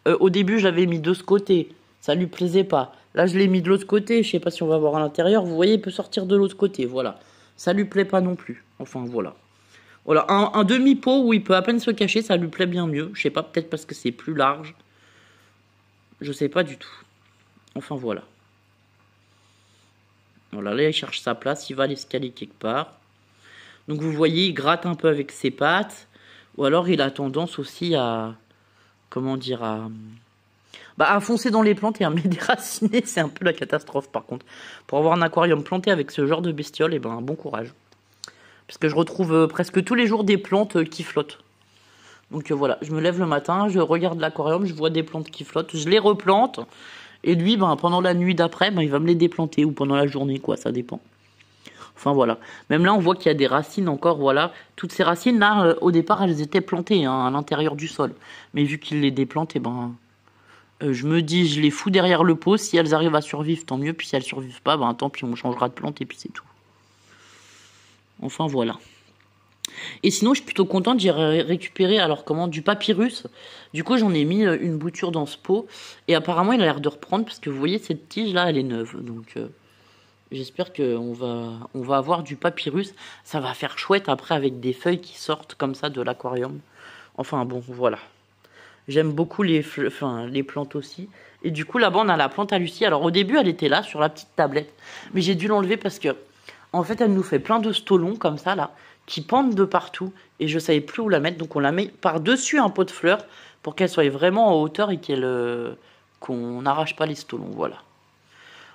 Au début je l'avais mis de ce côté, ça lui plaisait pas. Là je l'ai mis de l'autre côté, je sais pas si on va voir à l'intérieur, vous voyez il peut sortir de l'autre côté, voilà. Ça lui plaît pas non plus, enfin voilà. Voilà, un demi-pot où il peut à peine se cacher, ça lui plaît bien mieux. Je sais pas, peut-être parce que c'est plus large. Je sais pas du tout. Enfin voilà. Voilà, là il cherche sa place, il va à l'escalier quelque part. Donc vous voyez, il gratte un peu avec ses pattes. Ou alors il a tendance aussi à... Comment dire, à foncer dans les plantes et à me les déraciner. C'est un peu la catastrophe par contre. Pour avoir un aquarium planté avec ce genre de bestiole, et ben bon courage. Parce que je retrouve presque tous les jours des plantes qui flottent. Donc voilà, je me lève le matin, je regarde l'aquarium, je vois des plantes qui flottent, je les replante. Et lui, pendant la nuit d'après, il va me les déplanter. Ou pendant la journée, quoi, ça dépend. Enfin voilà. Même là, on voit qu'il y a des racines encore, voilà. Toutes ces racines, là, au départ, elles étaient plantées à l'intérieur du sol. Mais vu qu'il les déplante, je me dis, je les fous derrière le pot. Si elles arrivent à survivre, tant mieux. Puis si elles survivent pas, tant pis, on changera de plante et puis c'est tout. Enfin voilà. Et sinon, je suis plutôt contente, j'ai récupéré du papyrus. Du coup, j'en ai mis une bouture dans ce pot. Et apparemment, il a l'air de reprendre parce que vous voyez, cette tige-là, elle est neuve. Donc, j'espère qu'on va avoir du papyrus. Ça va faire chouette après avec des feuilles qui sortent comme ça de l'aquarium. Enfin bon, voilà. J'aime beaucoup les plantes aussi. Et du coup, là-bas, on a la plante à Lucie. Alors, au début, elle était là, sur la petite tablette. Mais j'ai dû l'enlever parce que, en fait, elle nous fait plein de stolons comme ça, là, qui pendent de partout. Et je savais plus où la mettre. Donc, on la met par-dessus un pot de fleurs pour qu'elle soit vraiment en hauteur et qu'on n'arrache pas les stolons. Voilà.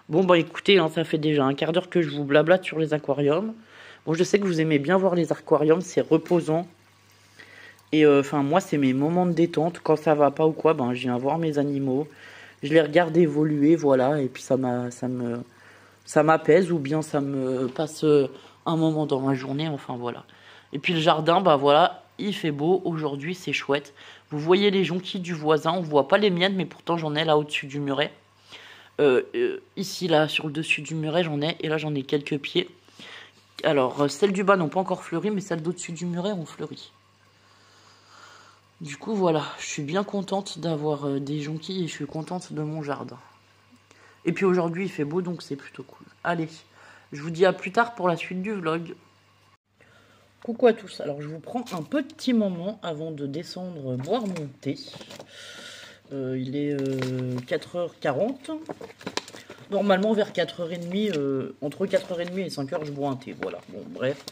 Bon, écoutez, ça fait déjà un quart d'heure que je vous blablate sur les aquariums. Bon, je sais que vous aimez bien voir les aquariums, c'est reposant. Et moi, c'est mes moments de détente. Quand ça va pas ou quoi, je viens voir mes animaux. Je les regarde évoluer, voilà. Et puis ça m'apaise ou bien ça me passe un moment dans ma journée. Enfin, voilà. Et puis le jardin, voilà, il fait beau. Aujourd'hui, c'est chouette. Vous voyez les jonquilles du voisin. On voit pas les miennes, mais pourtant, j'en ai là au-dessus du muret. Ici, là, sur le dessus du muret, j'en ai. Et là, j'en ai quelques pieds. Alors, celles du bas n'ont pas encore fleuri, mais celles d'au-dessus du muret ont fleuri. Du coup, voilà, je suis bien contente d'avoir des jonquilles et je suis contente de mon jardin. Et puis aujourd'hui, il fait beau, donc c'est plutôt cool. Allez, je vous dis à plus tard pour la suite du vlog. Coucou à tous, alors je vous prends un petit moment avant de descendre boire mon thé. Il est 4h40. Normalement, vers 4h30, entre 4h30 et 5h, je bois un thé. Voilà, bon, bref.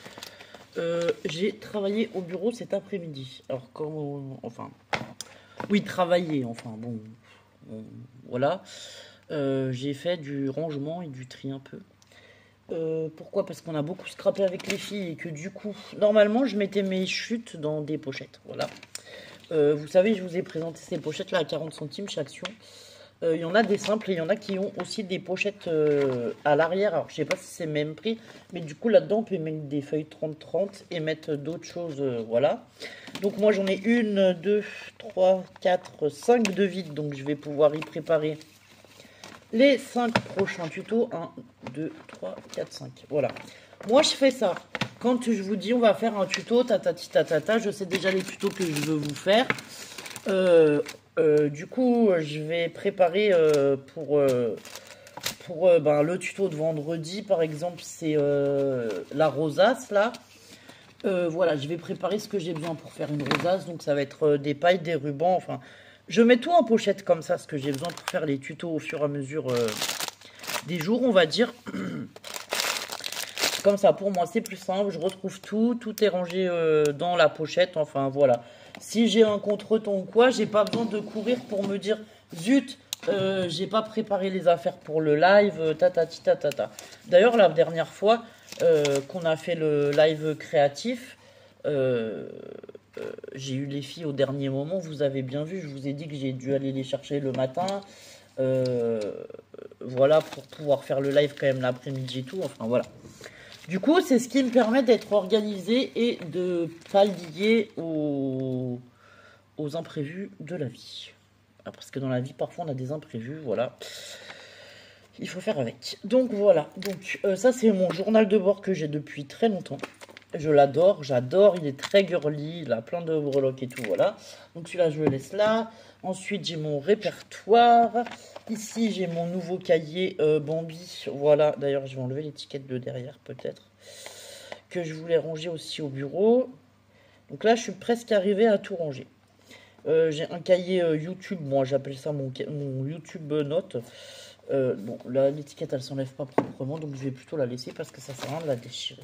J'ai travaillé au bureau cet après-midi. Alors, travailler, voilà. J'ai fait du rangement et du tri un peu. Pourquoi? Parce qu'on a beaucoup scrappé avec les filles et que du coup, normalement, je mettais mes chutes dans des pochettes. Voilà. Vous savez, je vous ai présenté ces pochettes-là à 40 centimes chaque action. Il y en a des simples et il y en a qui ont aussi des pochettes à l'arrière. Alors, je sais pas si c'est le même prix, mais du coup, là-dedans, on peut mettre des feuilles 30-30 et mettre d'autres choses, voilà. Donc, moi, j'en ai 1, 2, 3, 4, 5 de vide. Donc, je vais pouvoir y préparer les 5 prochains tutos. 1, 2, 3, 4, 5. Voilà. Moi, je fais ça. Quand je vous dis, on va faire un tuto, je sais déjà les tutos que je veux vous faire. Du coup, je vais préparer pour le tuto de vendredi, par exemple, c'est la rosace, là. Voilà, je vais préparer ce que j'ai besoin pour faire une rosace. Donc, ça va être des pailles, des rubans, enfin, Je mets tout en pochette comme ça, ce que j'ai besoin pour faire les tutos au fur et à mesure des jours, on va dire. Comme ça, pour moi, c'est plus simple. Je retrouve tout. Tout est rangé dans la pochette. Enfin, voilà. Si j'ai un contretemps ou quoi, j'ai pas besoin de courir pour me dire zut, j'ai pas préparé les affaires pour le live. Tatati tatata. D'ailleurs, la dernière fois qu'on a fait le live créatif, j'ai eu les filles au dernier moment. Vous avez bien vu, je vous ai dit que j'ai dû aller les chercher le matin. Voilà, pour pouvoir faire le live quand même l'après-midi et tout. Enfin, voilà. Du coup, c'est ce qui me permet d'être organisé et de pallier aux imprévus de la vie. Parce que dans la vie, parfois, on a des imprévus, voilà. Il faut faire avec. Donc, voilà. Donc, ça, c'est mon journal de bord que j'ai depuis très longtemps. Je l'adore, j'adore. Il est très girly, il a plein de breloques et tout, voilà. Donc, celui-là, je le laisse là. Ensuite, j'ai mon répertoire. Ici, j'ai mon nouveau cahier Bambi. Voilà, d'ailleurs, je vais enlever l'étiquette de derrière, peut-être. Que je voulais ranger aussi au bureau. Donc là, je suis presque arrivé à tout ranger. J'ai un cahier YouTube. Moi, j'appelle ça mon YouTube Note. Bon, là, l'étiquette, elle s'enlève pas proprement. Donc, je vais plutôt la laisser parce que ça sert à rien de la déchirer.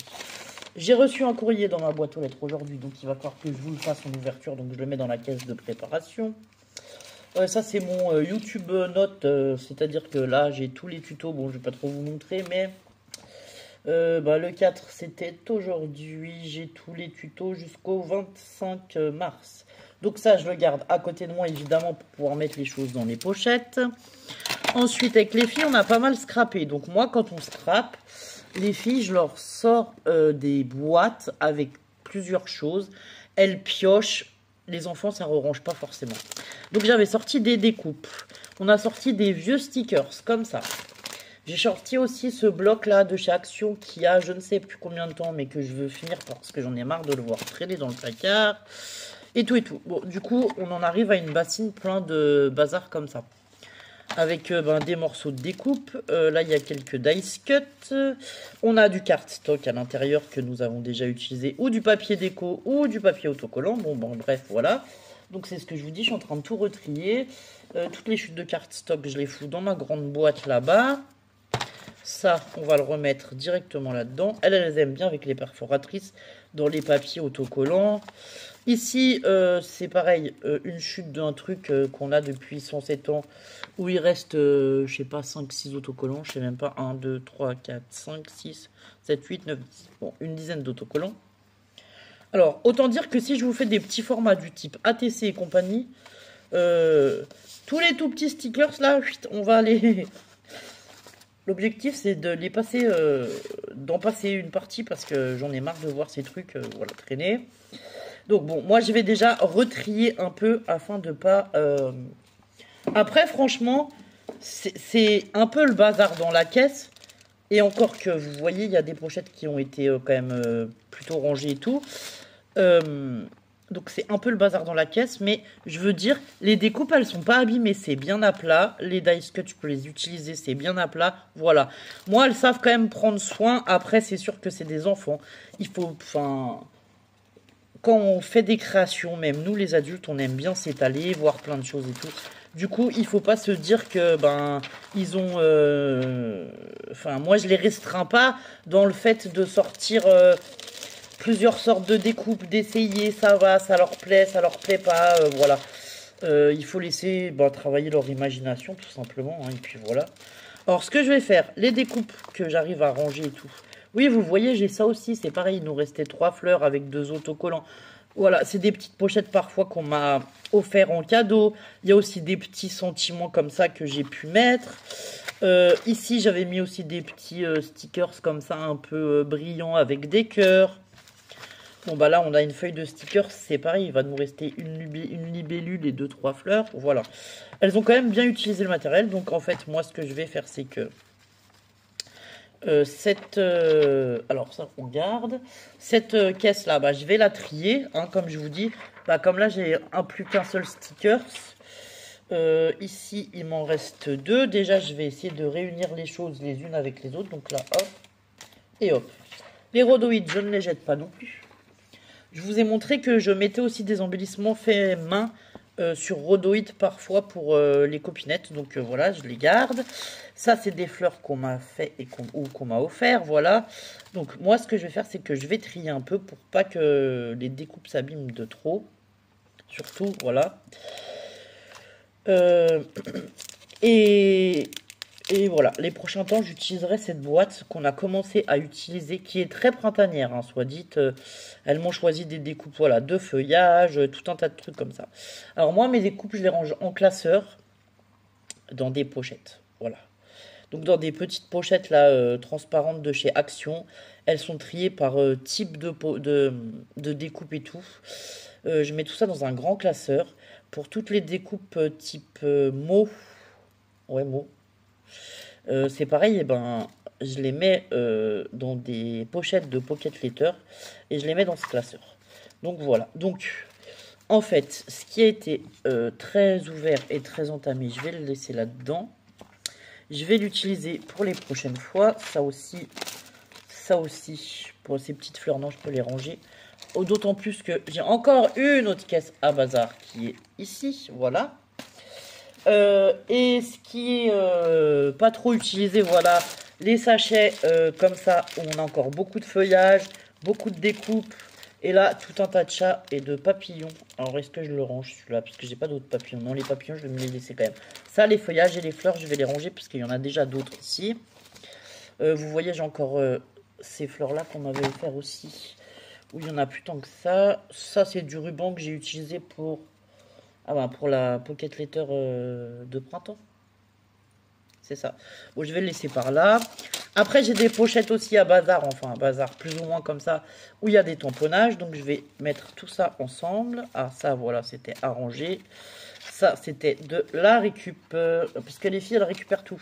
J'ai reçu un courrier dans ma boîte aux lettres aujourd'hui. Donc, il va falloir que je vous le fasse en ouverture. Donc, je le mets dans la caisse de préparation. Ça c'est mon YouTube Note, c'est-à-dire que là j'ai tous les tutos, bon je vais pas trop vous montrer, mais le 4 c'était aujourd'hui, j'ai tous les tutos jusqu'au 25 mars. Donc ça je le garde à côté de moi évidemment pour pouvoir mettre les choses dans les pochettes. Ensuite avec les filles on a pas mal scrappé, donc moi quand on scrape, les filles je leur sors des boîtes avec plusieurs choses, elles piochent. Les enfants, ça ne range pas forcément. Donc, j'avais sorti des découpes. On a sorti des vieux stickers, comme ça. J'ai sorti aussi ce bloc-là de chez Action qui a je ne sais plus combien de temps, mais que je veux finir parce que j'en ai marre de le voir traîner dans le placard. Et tout et tout. Bon, du coup, on en arrive à une bassine plein de bazar comme ça. Avec des morceaux de découpe. Là, il y a quelques dice cuts. On a du cardstock à l'intérieur que nous avons déjà utilisé. Ou du papier déco ou du papier autocollant. Bon, bref, voilà. Donc, c'est ce que je vous dis. Je suis en train de tout retrier. Toutes les chutes de cardstock, je les fous dans ma grande boîte là-bas. Ça, on va le remettre directement là-dedans. Elles aiment bien avec les perforatrices dans les papiers autocollants. Ici, c'est pareil, une chute d'un truc qu'on a depuis 107 ans, où il reste, je sais pas, 5-6 autocollants, je sais même pas, 1, 2, 3, 4, 5, 6, 7, 8, 9, 10, bon, une dizaine d'autocollants. Alors, autant dire que si je vous fais des petits formats du type ATC et compagnie, tous les tout petits stickers, là, on va les... L'objectif, c'est de les passer, d'en passer une partie, parce que j'en ai marre de voir ces trucs, voilà, traîner. Donc bon, moi je vais déjà retrier un peu afin de pas... Après franchement, c'est un peu le bazar dans la caisse. Et encore que vous voyez, il y a des pochettes qui ont été quand même plutôt rangées et tout. Donc c'est un peu le bazar dans la caisse. Mais je veux dire, les découpes elles sont pas abîmées, c'est bien à plat. Les dice cuts, je peux les utiliser, c'est bien à plat. Voilà. Moi elles savent quand même prendre soin. Après c'est sûr que c'est des enfants. Il faut... Enfin... Quand on fait des créations, même nous les adultes, on aime bien s'étaler, voir plein de choses et tout. Du coup, il faut pas se dire que ils ont... Enfin, moi je les restreins pas dans le fait de sortir plusieurs sortes de découpes, d'essayer, ça va, ça leur plaît pas, voilà. Il faut laisser travailler leur imagination tout simplement, hein, et puis voilà. Alors, ce que je vais faire, les découpes que j'arrive à ranger et tout. Oui, vous voyez, j'ai ça aussi, c'est pareil, il nous restait 3 fleurs avec 2 autocollants. Voilà, c'est des petites pochettes parfois qu'on m'a offert en cadeau. Il y a aussi des petits sentiments comme ça que j'ai pu mettre. Ici, j'avais mis aussi des petits stickers comme ça, un peu brillants avec des cœurs. Bon, là, on a une feuille de stickers, c'est pareil, il va nous rester une libellule et 2-3 fleurs. Voilà. Elles ont quand même bien utilisé le matériel, donc en fait, moi, ce que je vais faire, c'est que... alors ça on garde cette caisse là, je vais la trier, hein, comme je vous dis, comme là j'ai plus qu'un seul sticker. Ici il m'en reste 2, déjà je vais essayer de réunir les choses les unes avec les autres, donc là hop et hop. Les rhodoïdes je ne les jette pas non plus. Je vous ai montré que je mettais aussi des embellissements faits main sur Rhodoïd parfois pour les copinettes. Donc voilà, je les garde. Ça, c'est des fleurs qu'on m'a fait et qu'on m'a offert. Voilà. Donc moi, ce que je vais faire, c'est que je vais trier un peu pour pas que les découpes s'abîment de trop. Surtout, voilà. Euh, et, et voilà, les prochains temps, j'utiliserai cette boîte qu'on a commencé à utiliser, qui est très printanière, hein, soit dite. Elles m'ont choisi des découpes, voilà, de feuillage, tout un tas de trucs comme ça. Alors moi, mes découpes, je les range en classeur, dans des pochettes, voilà. Donc dans des petites pochettes là, transparentes de chez Action. Elles sont triées par type de découpe et tout. Je mets tout ça dans un grand classeur. Pour toutes les découpes type mots, ouais, mots, c'est pareil, et ben, je les mets dans des pochettes de pocket letter et je les mets dans ce classeur. Donc voilà. Donc en fait, ce qui a été très ouvert et très entamé, je vais le laisser là-dedans. Je vais l'utiliser pour les prochaines fois. Ça aussi, pour ces petites fleurs, non, je peux les ranger. D'autant plus que j'ai encore une autre caisse à bazar qui est ici, voilà. Et ce qui est pas trop utilisé, voilà, les sachets comme ça, où on a encore beaucoup de feuillage, beaucoup de découpes. Et là, tout un tas de chats et de papillons. Alors, est-ce que je le range celui-là? Parce que j'ai pas d'autres papillons. Non, les papillons, je vais me les laisser quand même. Ça, les feuillages et les fleurs, je vais les ranger parce qu'il y en a déjà d'autres ici. Vous voyez, j'ai encore ces fleurs-là qu'on m'avait offert aussi. Où il y en a plus tant que ça. Ça, c'est du ruban que j'ai utilisé pour... Ah bah, pour la pocket letter de printemps. C'est ça. Bon, je vais le laisser par là. Après, j'ai des pochettes aussi à bazar, enfin à bazar plus ou moins comme ça, où il y a des tamponnages. Donc, je vais mettre tout ça ensemble. Ah, ça, voilà, c'était arrangé. Ça, c'était de la récup. Parce que les filles, elles récupèrent tout.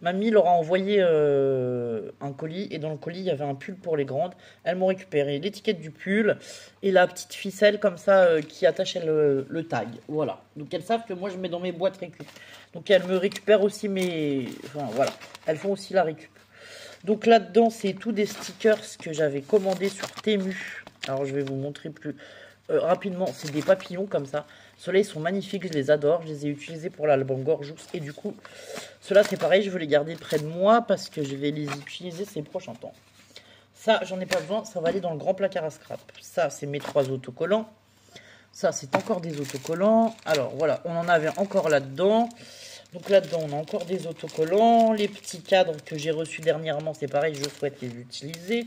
Mamie leur a envoyé un colis. Et dans le colis, il y avait un pull pour les grandes. Elles m'ont récupéré l'étiquette du pull et la petite ficelle comme ça qui attachait le tag. Voilà. Donc, elles savent que moi, je mets dans mes boîtes récup. Donc, elles me récupèrent aussi mes... Enfin, voilà. Elles font aussi la récup. Donc là-dedans, c'est tous des stickers que j'avais commandés sur Temu. Alors, je vais vous montrer plus rapidement. C'est des papillons comme ça. Ceux-là, ils sont magnifiques, je les adore. Je les ai utilisés pour l'album Gorgeous. Et du coup, ceux-là, c'est pareil, je veux les garder près de moi parce que je vais les utiliser ces prochains temps. Ça, j'en ai pas besoin. Ça va aller dans le grand placard à scrap. Ça, c'est mes 3 autocollants. Ça, c'est encore des autocollants. Alors, voilà, on en avait encore là-dedans. Donc là-dedans, on a encore des autocollants. Les petits cadres que j'ai reçus dernièrement, c'est pareil, je souhaite les utiliser.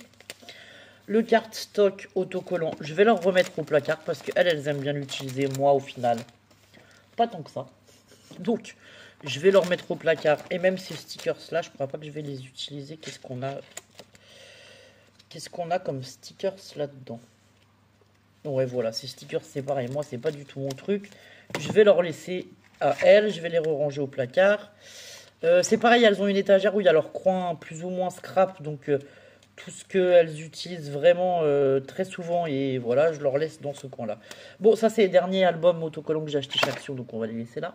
Le cardstock autocollant, je vais leur remettre au placard parce qu'elles, elles aiment bien l'utiliser. Moi, au final, pas tant que ça. Donc, je vais leur mettre au placard. Et même ces stickers-là, je crois pas que je vais les utiliser. Qu'est-ce qu'on a comme stickers là-dedans? Ouais, voilà, ces stickers, c'est pareil. Moi, c'est pas du tout mon truc. Je vais leur laisser à elles. Je vais les ranger au placard. C'est pareil, elles ont une étagère où il y a leur coin plus ou moins scrap. Donc, tout ce qu'elles utilisent vraiment très souvent. Et voilà, je leur laisse dans ce coin-là. Bon, ça, c'est les derniers albums autocollants que j'ai acheté chez Action. Donc, on va les laisser là.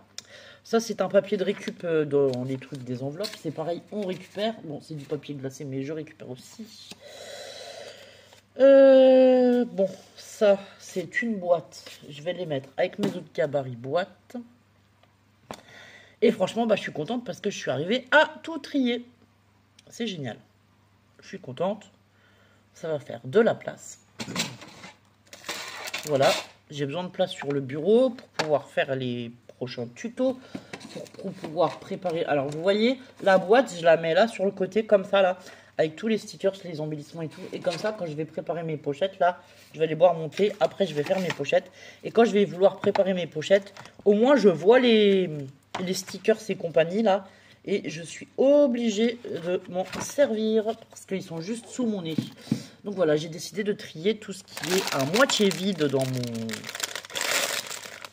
Ça, c'est un papier de récup dans les trucs des enveloppes. C'est pareil, on récupère. Bon, c'est du papier glacé, mais je récupère aussi. Bon, ça, c'est une boîte. Je vais les mettre avec mes autres gabarits boîtes. Et franchement, bah, je suis contente parce que je suis arrivée à tout trier. C'est génial. Je suis contente. Ça va faire de la place. Voilà. J'ai besoin de place sur le bureau pour pouvoir faire les prochains tutos. Pour pouvoir préparer. Alors, vous voyez, la boîte, je la mets là sur le côté comme ça, là. Avec tous les stickers, les embellissements et tout. Et comme ça, quand je vais préparer mes pochettes, là, je vais les voir monter. Après, je vais faire mes pochettes. Et quand je vais vouloir préparer mes pochettes, au moins, je vois les stickers et compagnie, là. Et je suis obligée de m'en servir parce qu'ils sont juste sous mon nez. Donc voilà, j'ai décidé de trier tout ce qui est à moitié vide dans mon...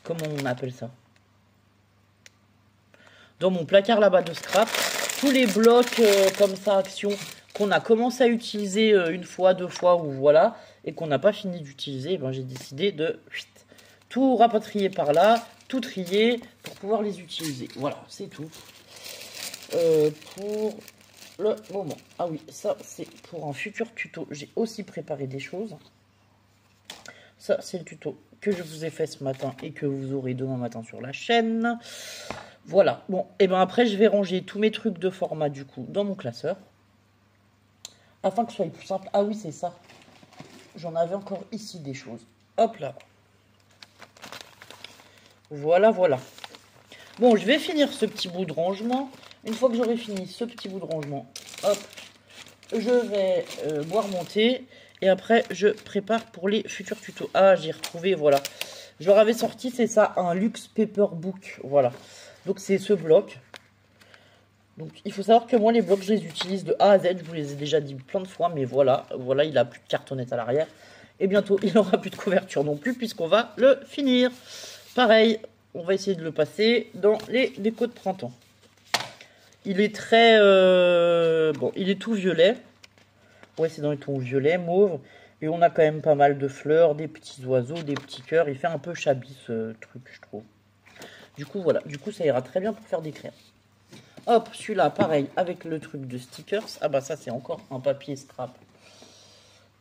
Comment on appelle ça? Dans mon placard là-bas de scrap. Tous les blocs comme ça, Action, qu'on a commencé à utiliser une fois, 2 fois, ou voilà, et qu'on n'a pas fini d'utiliser, ben, j'ai décidé de tout rapatrier par là, tout trier pour pouvoir les utiliser. Voilà, c'est tout. Pour le moment. Ah oui, ça c'est pour un futur tuto. J'ai aussi préparé des choses. Ça c'est le tuto que je vous ai fait ce matin et que vous aurez demain matin sur la chaîne. Voilà. Bon, et ben après, je vais ranger tous mes trucs de format, du coup, dans mon classeur. Afin que ce soit plus simple. Ah oui, c'est ça. J'en avais encore ici des choses. Hop là. Voilà, voilà. Bon, je vais finir ce petit bout de rangement. Une fois que j'aurai fini ce petit bout de rangement, hop, je vais boire mon thé. Et après, je prépare pour les futurs tutos. Ah, j'ai retrouvé, voilà. Je leur avais sorti, c'est ça, un Luxe Paper Book. Voilà. Donc, c'est ce bloc. Donc, il faut savoir que moi, les blocs, je les utilise de A à Z. Je vous les ai déjà dit plein de fois. Mais voilà, voilà, il n'a plus de cartonnette à l'arrière. Et bientôt, il n'aura plus de couverture non plus, puisqu'on va le finir. Pareil, on va essayer de le passer dans les décos de printemps. Il est très... bon, il est tout violet. Ouais, c'est dans les tons violet, mauve. Et on a quand même pas mal de fleurs, des petits oiseaux, des petits cœurs. Il fait un peu shabby, ce truc, je trouve. Du coup, voilà. Du coup, ça ira très bien pour faire des crayons. Hop, celui-là, pareil, avec le truc de stickers. Ah bah ça, c'est encore un papier scrap.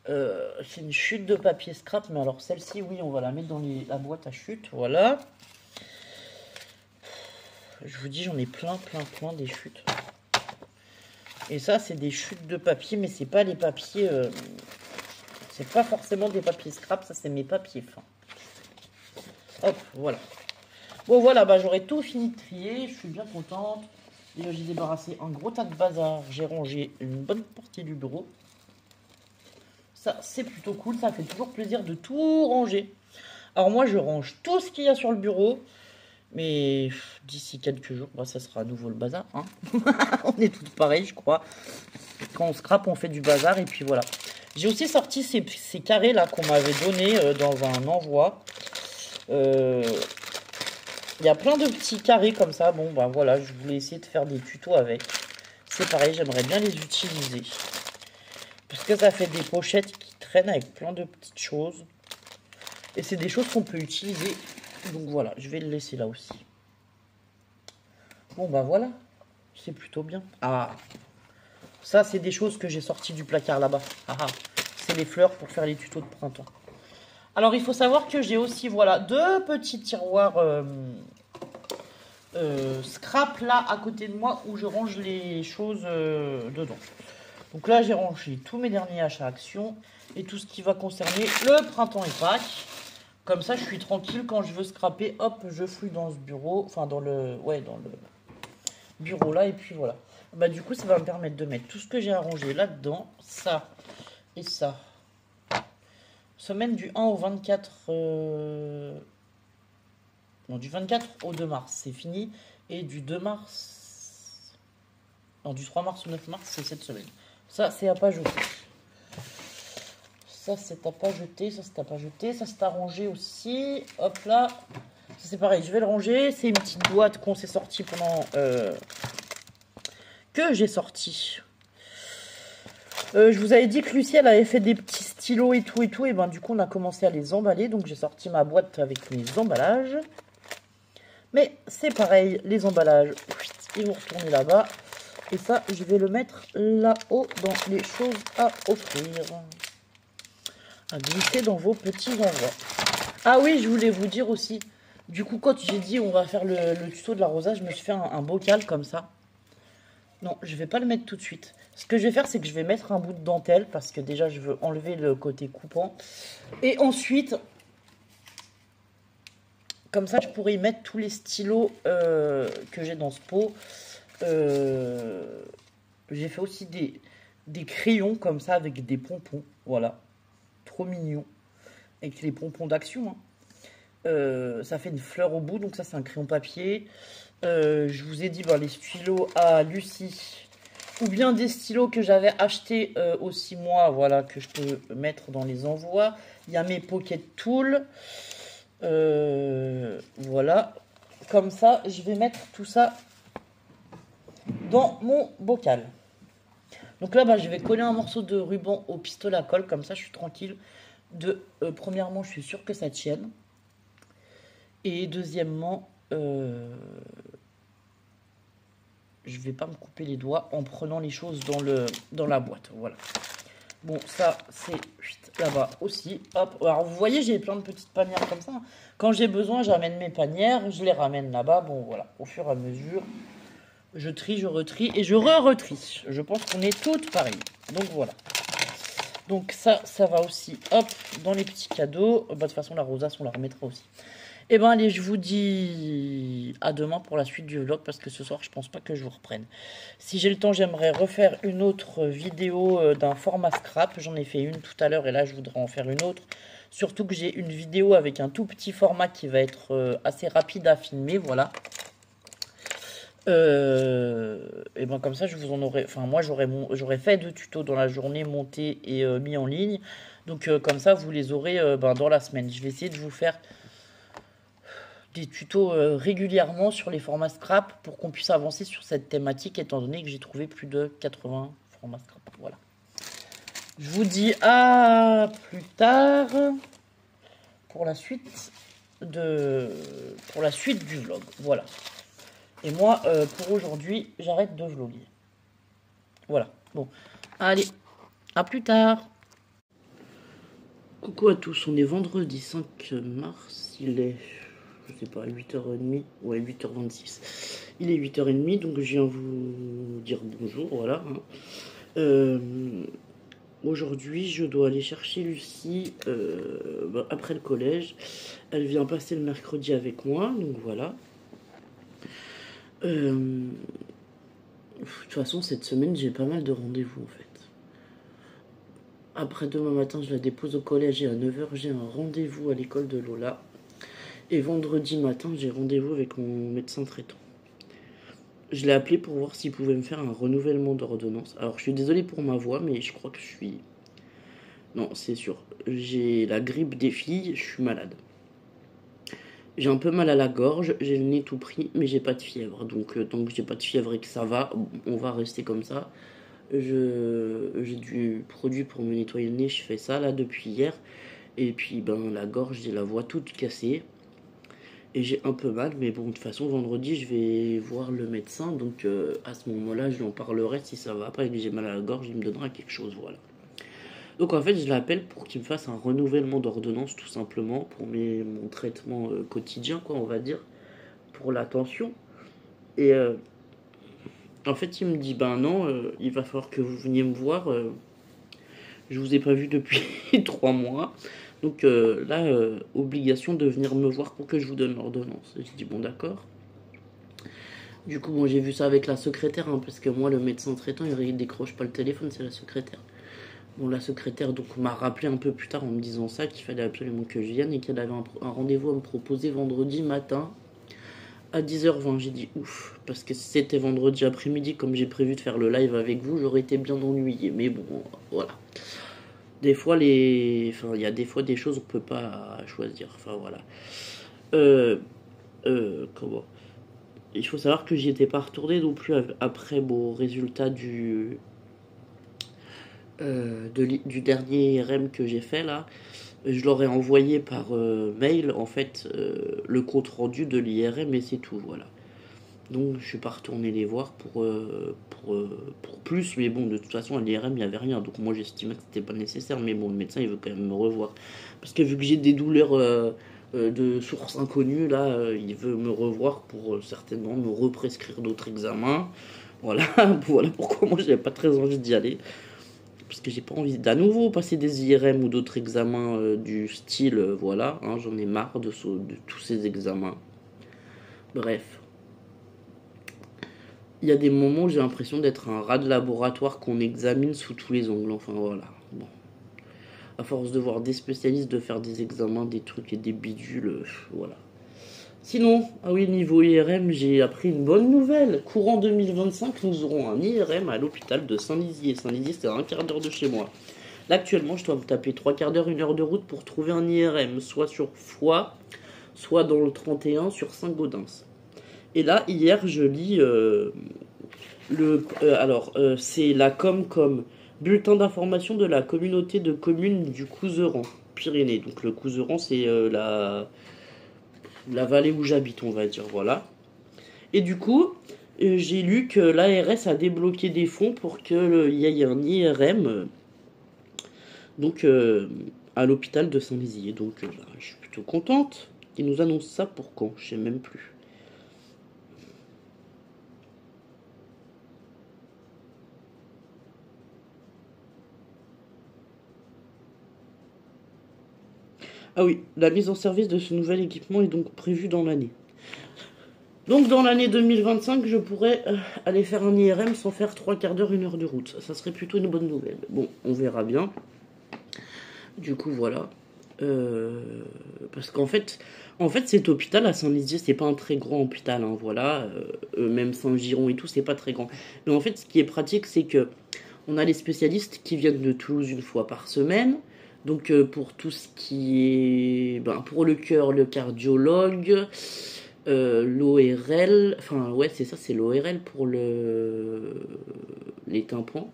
C'est une chute de papier scrap. Mais alors, celle-ci, oui, on va la mettre dans la boîte à chute. Voilà. Je vous dis, j'en ai plein des chutes. Et ça, c'est des chutes de papier, mais c'est pas les papiers... c'est pas forcément des papiers scrap, ça, c'est mes papiers fins. Hop, voilà. Bon, voilà, bah j'aurais tout fini de trier, je suis bien contente. Et j'ai débarrassé un gros tas de bazar, j'ai rangé une bonne partie du bureau. Ça, c'est plutôt cool, ça fait toujours plaisir de tout ranger. Alors moi, je range tout ce qu'il y a sur le bureau. Mais d'ici quelques jours, bah, ça sera à nouveau le bazar. Hein. On est toutes pareilles, je crois. Quand on scrape, on fait du bazar. Et puis voilà. J'ai aussi sorti ces carrés-là qu'on m'avait donné dans un envoi. Il y a plein de petits carrés comme ça. Bon, bah voilà, je voulais essayer de faire des tutos avec. C'est pareil, j'aimerais bien les utiliser. Parce que ça fait des pochettes qui traînent avec plein de petites choses. Et c'est des choses qu'on peut utiliser. Donc voilà, je vais le laisser là aussi. Bon bah voilà, c'est plutôt bien. Ah, ça c'est des choses que j'ai sorties du placard là-bas. Ah, c'est les fleurs pour faire les tutos de printemps. Alors il faut savoir que j'ai aussi, voilà, deux petits tiroirs scrap là à côté de moi où je range les choses dedans. Donc là j'ai rangé tous mes derniers achats Action et tout ce qui va concerner le printemps et Pâques. Comme ça, je suis tranquille quand je veux scraper. Hop, je fouille dans ce bureau. Enfin, dans le bureau là. Et puis voilà. Bah, du coup, ça va me permettre de mettre tout ce que j'ai arrangé là-dedans. Ça et ça. Semaine du 1 au 24... Non, du 24 au 2 mars, c'est fini. Et du 2 mars... Non, du 3 mars au 9 mars, c'est cette semaine. Ça, c'est à pas jeter. Ça, c'est à pas jeter. Ça, c'est à pas jeter. Ça, c'est à ranger aussi. Hop là. Ça, c'est pareil. Je vais le ranger. C'est une petite boîte qu'on s'est sortie pendant... que j'ai sorti. Je vous avais dit que Lucie, elle avait fait des petits stylos et tout. Et ben, du coup, on a commencé à les emballer. Donc, j'ai sorti ma boîte avec mes emballages. Mais c'est pareil. Les emballages, ils vont retourner là-bas. Et ça, je vais le mettre là-haut dans les choses à offrir. À glisser dans vos petits envois. Ah oui, je voulais vous dire aussi. Du coup, quand j'ai dit on va faire le tuto de l'arrosage, je me suis fait un bocal comme ça. Non, je vais pas le mettre tout de suite. Ce que je vais faire, c'est que je vais mettre un bout de dentelle. Parce que déjà, je veux enlever le côté coupant. Et ensuite, comme ça, je pourrais y mettre tous les stylos que j'ai dans ce pot. J'ai fait aussi des crayons comme ça avec des pompons. Voilà. Trop mignon. Avec les pompons d'Action. Hein. Ça fait une fleur au bout. Donc ça, c'est un crayon papier. Je vous ai dit les stylos à Lucie. Ou bien des stylos que j'avais achetés aussi moi. Voilà, que je peux mettre dans les envois. Il y a mes Pocket Tools. Voilà. Comme ça, je vais mettre tout ça dans mon bocal. Donc là, je vais coller un morceau de ruban au pistolet à colle. Comme ça, je suis tranquille. Premièrement, je suis sûre que ça tienne. Et deuxièmement, je vais pas me couper les doigts en prenant les choses dans la boîte. Voilà. Bon, ça, c'est là-bas aussi. Hop. Alors, vous voyez, j'ai plein de petites panières comme ça. Quand j'ai besoin, j'amène mes panières, je les ramène là-bas. Bon, voilà, au fur et à mesure, je trie, je retrie et je retrie. Je pense qu'on est toutes pareilles. Donc, voilà. Donc, ça va aussi, hop, dans les petits cadeaux. Bah, de toute façon, la rosace, on la remettra aussi. Et ben, allez, je vous dis à demain pour la suite du vlog parce que ce soir, je pense pas que je vous reprenne. Si j'ai le temps, j'aimerais refaire une autre vidéo d'un format scrap. J'en ai fait une tout à l'heure et là, je voudrais en faire une autre. Surtout que j'ai une vidéo avec un tout petit format qui va être assez rapide à filmer, voilà. Et ben comme ça, je vous en aurais... Enfin, moi, j'aurais fait 2 tutos dans la journée, montés et mis en ligne. Donc, comme ça, vous les aurez dans la semaine. Je vais essayer de vous faire des tutos régulièrement sur les formats scrap pour qu'on puisse avancer sur cette thématique étant donné que j'ai trouvé plus de 80 formats scrap. Voilà. Je vous dis à plus tard pour la suite du vlog. Voilà. Et moi, pour aujourd'hui, j'arrête de vlogger. Voilà. Bon. Allez. À plus tard. Coucou à tous. On est vendredi 5 mars. Il est... je sais pas, 8h30, ouais, 8h26. Il est 8h30, donc je viens vous dire bonjour, voilà. Aujourd'hui, je dois aller chercher Lucie après le collège. Elle vient passer le mercredi avec moi, donc voilà. De toute façon, cette semaine, j'ai pas mal de rendez-vous, en fait. Après demain matin, je la dépose au collège et à 9h, j'ai un rendez-vous à l'école de Lola. Et vendredi matin, j'ai rendez-vous avec mon médecin traitant. Je l'ai appelé pour voir s'il pouvait me faire un renouvellement d'ordonnance. Alors, je suis désolé pour ma voix, mais je crois que je suis... Non, c'est sûr. J'ai la grippe des filles, je suis malade. J'ai un peu mal à la gorge, j'ai le nez tout pris, mais j'ai pas de fièvre. Donc, tant que j'ai pas de fièvre et que ça va, on va rester comme ça. J'ai du produit pour me nettoyer le nez, je fais ça là depuis hier. Et puis, la gorge, j'ai la voix toute cassée. Et j'ai un peu mal, mais bon, de toute façon, vendredi, je vais voir le médecin. Donc, à ce moment-là, je lui en parlerai si ça va pas et que j'ai mal à la gorge, il me donnera quelque chose, voilà. Donc, en fait, je l'appelle pour qu'il me fasse un renouvellement d'ordonnance, tout simplement, pour mon traitement quotidien, quoi, on va dire, pour la tension. Et en fait, il me dit, non, il va falloir que vous veniez me voir. Je vous ai pas vu depuis 3 mois. Donc là, obligation de venir me voir pour que je vous donne l'ordonnance. J'ai dit bon d'accord. Du coup, bon, j'ai vu ça avec la secrétaire, hein, parce que moi, le médecin traitant, il décroche pas le téléphone, c'est la secrétaire. Bon, la secrétaire donc m'a rappelé un peu plus tard en me disant ça, qu'il fallait absolument que je vienne et qu'elle avait un rendez-vous à me proposer vendredi matin à 10h20. J'ai dit ouf, parce que si c'était vendredi après-midi, comme j'ai prévu de faire le live avec vous, j'aurais été bien ennuyé. Mais bon, voilà. Des fois, il y a des fois des choses on peut pas choisir. Enfin, voilà. Comment? Il faut savoir que j'y étais pas retourné non plus après mon résultat du dernier IRM que j'ai fait là. Je leur ai envoyé par mail en fait le compte rendu de l'IRM et c'est tout, voilà. Donc je suis pas retourné les voir pour plus, mais bon, de toute façon à l'IRM il n'y avait rien, donc moi j'estimais que c'était pas nécessaire, mais bon, le médecin il veut quand même me revoir. Parce que vu que j'ai des douleurs de source inconnue, là, il veut me revoir pour certainement me represcrire d'autres examens. Voilà, voilà pourquoi moi j'avais pas très envie d'y aller. Parce que j'ai pas envie d'à nouveau passer des IRM ou d'autres examens du style, voilà, hein, j'en ai marre de tous ces examens. Bref. Il y a des moments où j'ai l'impression d'être un rat de laboratoire qu'on examine sous tous les angles. Enfin voilà. Bon. À force de voir des spécialistes, de faire des examens, des trucs et des bidules, voilà. Sinon, ah oui, niveau IRM, j'ai appris une bonne nouvelle. Courant 2025, nous aurons un IRM à l'hôpital de Saint-Lizier. Saint-Lizier, c'est à 1/4 d'heure de chez moi. Là, actuellement, je dois me taper 3/4 d'heure, 1 heure de route pour trouver un IRM, soit sur Foix, soit dans le 31 sur Saint-Gaudens. Et là, hier, je lis c'est la Comcom, bulletin d'information de la communauté de communes du Couserans, Pyrénées. Donc le Couserans, c'est la vallée où j'habite, on va dire, voilà. Et du coup, j'ai lu que l'ARS a débloqué des fonds pour qu'il y ait un IRM Donc, à l'hôpital de Saint-Lizier. Donc, bah, je suis plutôt contente qu'ils nous annoncent ça pour quand, je sais même plus. Ah oui, la mise en service de ce nouvel équipement est donc prévue dans l'année. Donc dans l'année 2025, je pourrais aller faire un IRM sans faire 3 quarts d'heure, 1 heure de route. Ça serait plutôt une bonne nouvelle. Bon, on verra bien. Du coup, voilà. Parce qu'en fait, cet hôpital à Saint-Lizier, c'est pas un très grand hôpital, hein, voilà. Même Saint-Giron et tout, c'est pas très grand. Mais en fait, ce qui est pratique, c'est que on a les spécialistes qui viennent de Toulouse une fois par semaine. Donc pour tout ce qui est... Ben, pour le cœur, le cardiologue, l'ORL... Enfin ouais c'est ça, c'est l'ORL pour les tympans.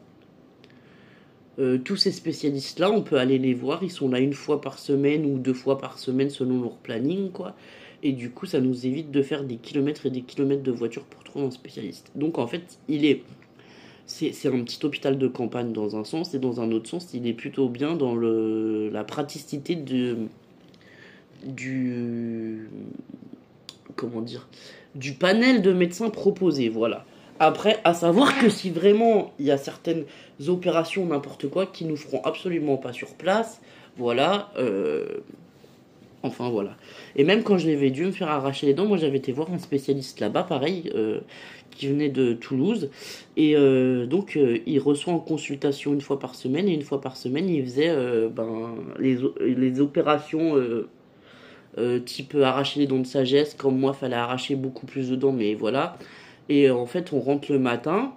Tous ces spécialistes-là, on peut aller les voir, ils sont là une fois par semaine ou 2 fois par semaine selon leur planning, quoi. Et du coup, ça nous évite de faire des kilomètres et des kilomètres de voiture pour trouver un spécialiste. Donc en fait, c'est un petit hôpital de campagne dans un sens, et dans un autre sens, il est plutôt bien dans la praticité du comment dire, du panel de médecins proposés, voilà. Après, à savoir que si vraiment il y a certaines opérations, n'importe quoi, qui nous feront absolument pas sur place, voilà, enfin voilà. Et même quand j'avais dû me faire arracher les dents, moi j'avais été voir un spécialiste là-bas, pareil, qui venait de Toulouse. Et donc il reçoit en consultation 1 fois par semaine. Et 1 fois par semaine, il faisait les opérations type arracher les dents de sagesse. Comme moi, fallait arracher beaucoup plus de dents, mais voilà. Et en fait, on rentre le matin.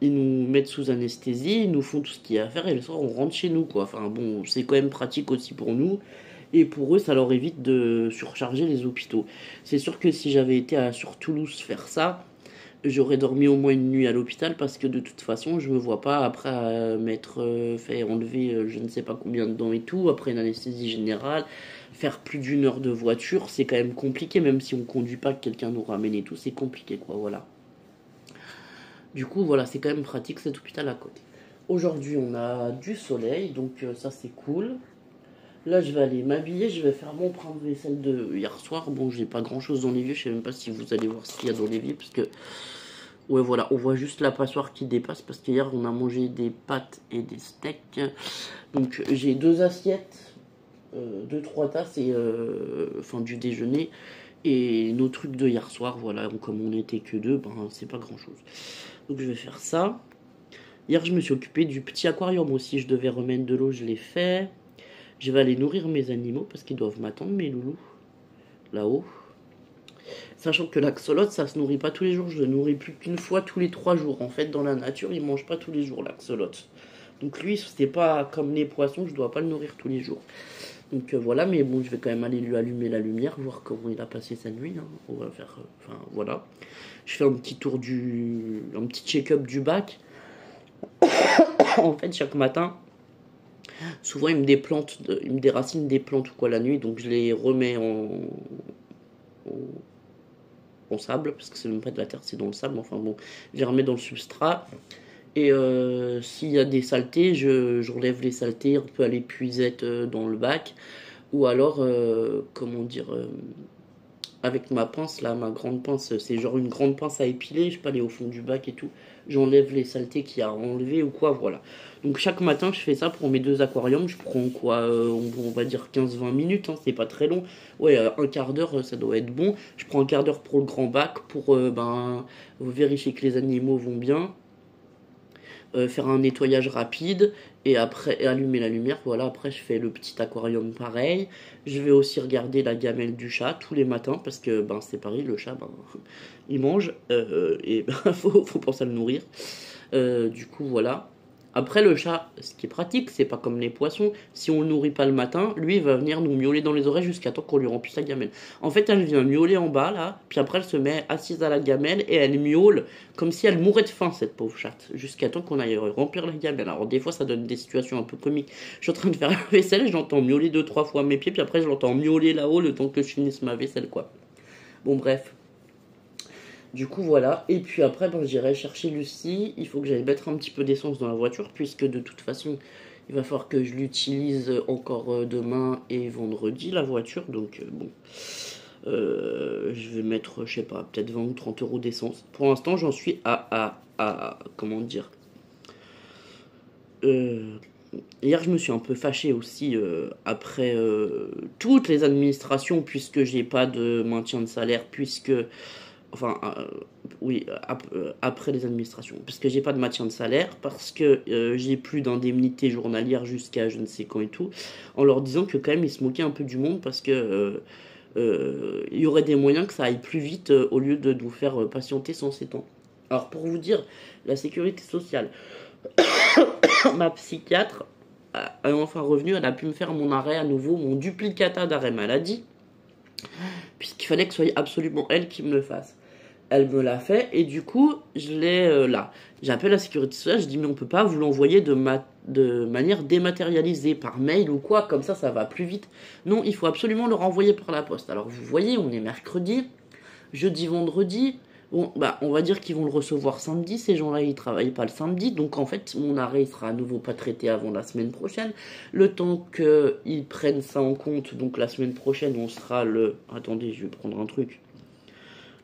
Ils nous mettent sous anesthésie, ils nous font tout ce qu'il y a à faire, et le soir on rentre chez nous, quoi. Enfin bon, c'est quand même pratique aussi pour nous. Et pour eux, ça leur évite de surcharger les hôpitaux. C'est sûr que si j'avais été sur Toulouse faire ça, j'aurais dormi au moins une nuit à l'hôpital, parce que de toute façon, je me vois pas après m'être fait enlever je ne sais pas combien de dents et tout, après une anesthésie générale, faire plus d'1 heure de voiture, c'est quand même compliqué, même si on conduit pas, que quelqu'un nous ramène et tout, c'est compliqué, quoi, voilà. Du coup, voilà, c'est quand même pratique cet hôpital à côté. Aujourd'hui, on a du soleil, donc ça c'est cool. Là, je vais aller m'habiller, je vais faire mon pain de vaisselle de hier soir. Bon, j'ai pas grand chose dans l'évier, je sais même pas si vous allez voir ce qu'il y a dans l'évier, parce que... Ouais, voilà, on voit juste la passoire qui dépasse, parce qu'hier, on a mangé des pâtes et des steaks. Donc, j'ai 2 assiettes, 2-3 tasses, et enfin, du déjeuner, et nos trucs de hier soir, voilà. Comme on n'était que 2, ben, c'est pas grand chose. Donc, je vais faire ça. Hier, je me suis occupé du petit aquarium aussi, je devais remettre de l'eau, je l'ai fait. Je vais aller nourrir mes animaux parce qu'ils doivent m'attendre, mes loulous, là-haut. Sachant que l'axolote, ça se nourrit pas tous les jours. Je le nourris plus qu'une fois tous les 3 jours. En fait, dans la nature, il mange pas tous les jours, l'axolote. Donc lui, c'est pas comme les poissons, je dois pas le nourrir tous les jours. Donc voilà, mais bon, je vais quand même aller lui allumer la lumière, voir comment il a passé sa nuit, hein. On va faire, enfin voilà. Je fais un petit tour un petit check-up du bac. En fait, chaque matin, souvent il me déracine des plantes ou quoi la nuit, donc je les remets en sable, parce que c'est même pas de la terre, c'est dans le sable, enfin bon, je les remets dans le substrat. Et s'il y a des saletés, j'enlève les saletés un peu à l'épuisette dans le bac, ou alors, comment dire, avec ma pince là, ma grande pince, c'est genre une grande pince à épiler, je peux aller au fond du bac et tout, j'enlève les saletés qu'il y a à enlever ou quoi, voilà. Donc chaque matin je fais ça pour mes 2 aquariums, je prends quoi, on va dire 15-20 minutes, hein, c'est pas très long, ouais, un quart d'heure ça doit être bon, je prends un quart d'heure pour le grand bac, pour vérifier que les animaux vont bien, faire un nettoyage rapide et après allumer la lumière. Voilà, après je fais le petit aquarium pareil. Je vais aussi regarder la gamelle du chat tous les matins parce que c'est pareil, le chat il mange et faut penser à le nourrir. Du coup voilà. Après le chat, ce qui est pratique, c'est pas comme les poissons. Si on le nourrit pas le matin, lui il va venir nous miauler dans les oreilles jusqu'à temps qu'on lui remplisse la gamelle. En fait, elle vient miauler en bas là, puis après elle se met assise à la gamelle et elle miaule comme si elle mourait de faim, cette pauvre chatte, jusqu'à temps qu'on aille remplir la gamelle. Alors des fois ça donne des situations un peu comiques. Je suis en train de faire la vaisselle, je l'entends miauler 2-3 fois mes pieds, puis après je l'entends miauler là-haut le temps que je finisse ma vaisselle, quoi. Bon bref. Du coup voilà, et puis après j'irai chercher Lucie, il faut que j'aille mettre un petit peu d'essence dans la voiture, puisque de toute façon Il va falloir que je l'utilise encore demain et vendredi, la voiture. Donc, bon. Je vais mettre, je sais pas, peut-être 20 ou 30 euros d'essence. Pour l'instant, j'en suis comment dire. Hier, je me suis un peu fâché aussi après toutes les administrations, puisque j'ai pas de maintien de salaire, puisque. Enfin, oui, après les administrations. Parce que j'ai pas de maintien de salaire, parce que j'ai plus d'indemnité journalière jusqu'à je ne sais quand et tout, en leur disant que quand même ils se moquaient un peu du monde, parce que il y aurait des moyens que ça aille plus vite au lieu de nous faire patienter sans ces temps. Alors pour vous dire, la sécurité sociale, ma psychiatre est enfin revenue, elle a pu me faire mon arrêt à nouveau, mon duplicata d'arrêt maladie, puisqu'il fallait que ce soit absolument elle qui me le fasse. Elle me l'a fait et du coup je l'ai là. J'appelle la sécurité sociale, je dis mais on peut pas vous l'envoyer de manière dématérialisée par mail ou quoi, comme ça va plus vite. Non, il faut absolument le renvoyer par la poste. Alors vous voyez, on est mercredi, jeudi, vendredi. Bon, bah on va dire qu'ils vont le recevoir samedi, ces gens-là ils travaillent pas le samedi, donc en fait mon arrêt il sera à nouveau pas traité avant la semaine prochaine. Le temps qu'ils prennent ça en compte, donc la semaine prochaine on sera le... Attendez, je vais prendre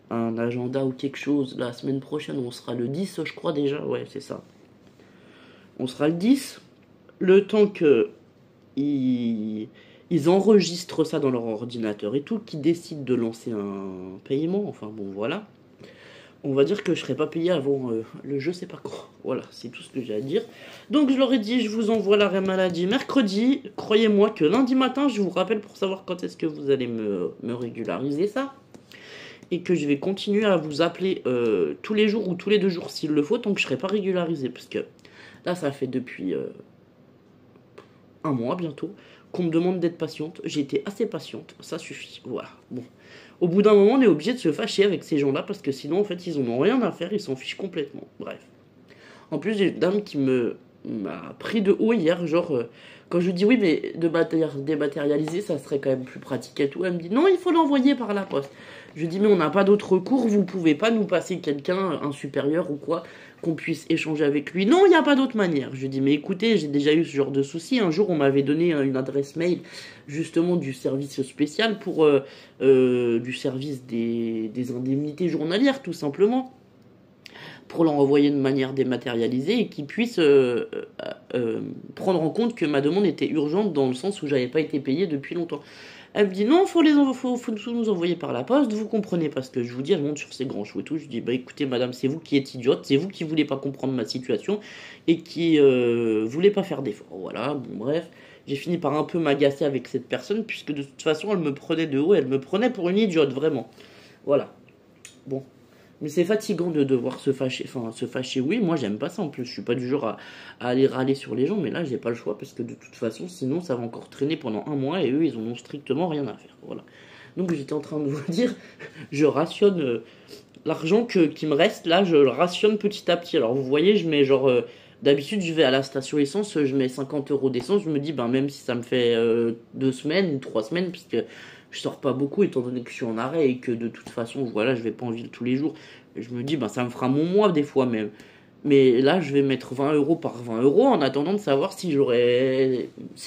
un agenda ou quelque chose. La semaine prochaine, on sera le 10, je crois déjà. Ouais, c'est ça. On sera le 10. Le temps que ils enregistrent ça dans leur ordinateur et tout, qu'ils décident de lancer un paiement. Enfin bon, voilà. On va dire que je serai pas payé avant le je sais pas quoi. Voilà, c'est tout ce que j'ai à dire. Donc je leur ai dit, je vous envoie l'arrêt maladie mercredi. Croyez-moi que lundi matin, je vous rappelle pour savoir quand est-ce que vous allez me régulariser ça. Et que je vais continuer à vous appeler tous les jours ou tous les 2 jours s'il le faut, tant que je ne serai pas régularisé. Parce que là, ça fait depuis un mois bientôt qu'on me demande d'être patiente. J'ai été assez patiente, ça suffit. Voilà. Bon. Au bout d'un moment, on est obligé de se fâcher avec ces gens-là parce que sinon, en fait, ils n'en ont rien à faire, ils s'en fichent complètement. Bref. En plus, j'ai une dame qui m'a pris de haut hier, genre... quand je dis oui, mais dématérialiser, ça serait quand même plus pratique et tout, elle me dit non, il faut l'envoyer par la poste. Je dis mais on n'a pas d'autre recours, vous pouvez pas nous passer quelqu'un, un supérieur ou quoi, qu'on puisse échanger avec lui. Non, il n'y a pas d'autre manière. Je dis mais écoutez, j'ai déjà eu ce genre de souci. Un jour, on m'avait donné une adresse mail justement du service spécial pour du service des indemnités journalières, tout simplement, pour l'envoyer de manière dématérialisée et qu'il puisse prendre en compte que ma demande était urgente dans le sens où j'avais pas été payé depuis longtemps. Elle me dit non, faut nous envoyer par la poste, vous comprenez pas ce que je vous dis, elle monte sur ses grands choux et tout. Je dis bah écoutez madame, c'est vous qui êtes idiote, c'est vous qui voulez pas comprendre ma situation et qui voulez pas faire d'efforts. Voilà, bon bref, j'ai fini par un peu m'agacer avec cette personne puisque de toute façon elle me prenait de haut, elle me prenait pour une idiote, vraiment. Voilà, bon. Mais c'est fatigant de devoir se fâcher, oui, moi j'aime pas ça en plus, je suis pas du genre à aller râler sur les gens, mais là j'ai pas le choix parce que de toute façon, sinon ça va encore traîner pendant un mois et eux ils en ont strictement rien à faire, voilà. Donc j'étais en train de vous dire, je rationne l'argent qui me reste, là je le rationne petit à petit. Alors vous voyez, je mets genre, d'habitude je vais à la station essence, je mets 50 euros d'essence, je me dis, ben même si ça me fait 2 semaines ou 3 semaines, puisque je sors pas beaucoup étant donné que je suis en arrêt et que de toute façon voilà je vais pas en ville tous les jours, je me dis ben ça me fera mon mois des fois même, mais là je vais mettre 20 euros par 20 euros en attendant de savoir si je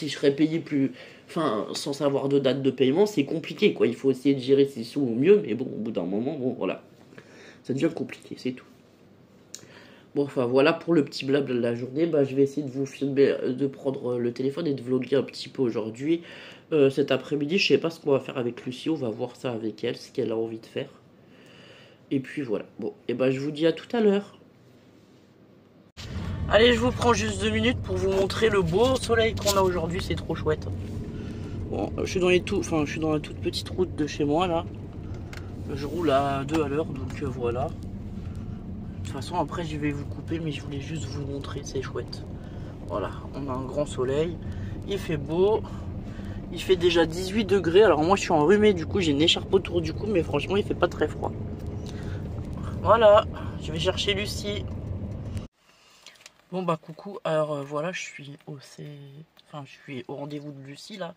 serais payé plus, enfin sans savoir de date de paiement, c'est compliqué quoi, il faut essayer de gérer ses sous au mieux, mais bon au bout d'un moment bon voilà ça devient compliqué, c'est tout. Bon, enfin voilà pour le petit blabla de la journée. Bah, je vais essayer de vous filmer, de prendre le téléphone et de vlogger un petit peu aujourd'hui. Cet après-midi, je sais pas ce qu'on va faire avec Lucie. On va voir ça avec elle, ce qu'elle a envie de faire. Et puis voilà. Bon, et bah je vous dis à tout à l'heure. Allez, je vous prends juste 2 minutes pour vous montrer le beau soleil qu'on a aujourd'hui. C'est trop chouette. Bon, je suis dans la toute petite route de chez moi là. Je roule à 2 à l'heure, donc voilà. De toute façon après je vais vous couper, mais je voulais juste vous montrer, c'est chouette. Voilà, on a un grand soleil, il fait beau, il fait déjà 18 degrés. Alors moi je suis enrhumé, du coup j'ai une écharpe autour du cou, mais franchement il fait pas très froid. Voilà, je vais chercher Lucie. Bon bah coucou, alors voilà, je suis au rendez-vous de Lucie là.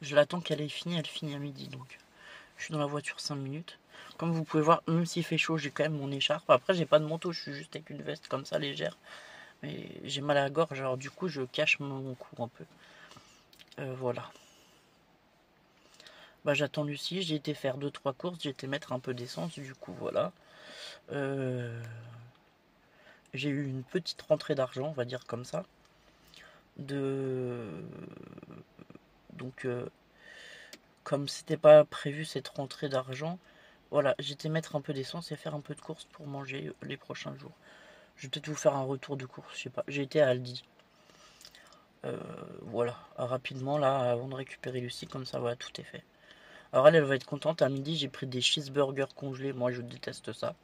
Je l'attends qu'elle ait fini, elle finit à midi, donc je suis dans la voiture 5 minutes. Comme vous pouvez voir, même s'il fait chaud, j'ai quand même mon écharpe. Après, j'ai pas de manteau, je suis juste avec une veste comme ça légère. Mais j'ai mal à la gorge, alors du coup je cache mon cou un peu. Voilà. Bah j'attends Lucie, j'ai été faire 2-3 courses, j'ai été mettre un peu d'essence, du coup voilà. J'ai eu une petite rentrée d'argent, on va dire comme ça. Donc comme c'était pas prévu cette rentrée d'argent, voilà, j'étais mettre un peu d'essence et faire un peu de courses pour manger les prochains jours. Je vais peut-être vous faire un retour de course, je sais pas. J'ai été à Aldi. Voilà, rapidement là, avant de récupérer Lucie, comme ça, voilà, tout est fait. Alors elle va être contente. À midi, j'ai pris des cheeseburgers congelés. Moi, je déteste ça.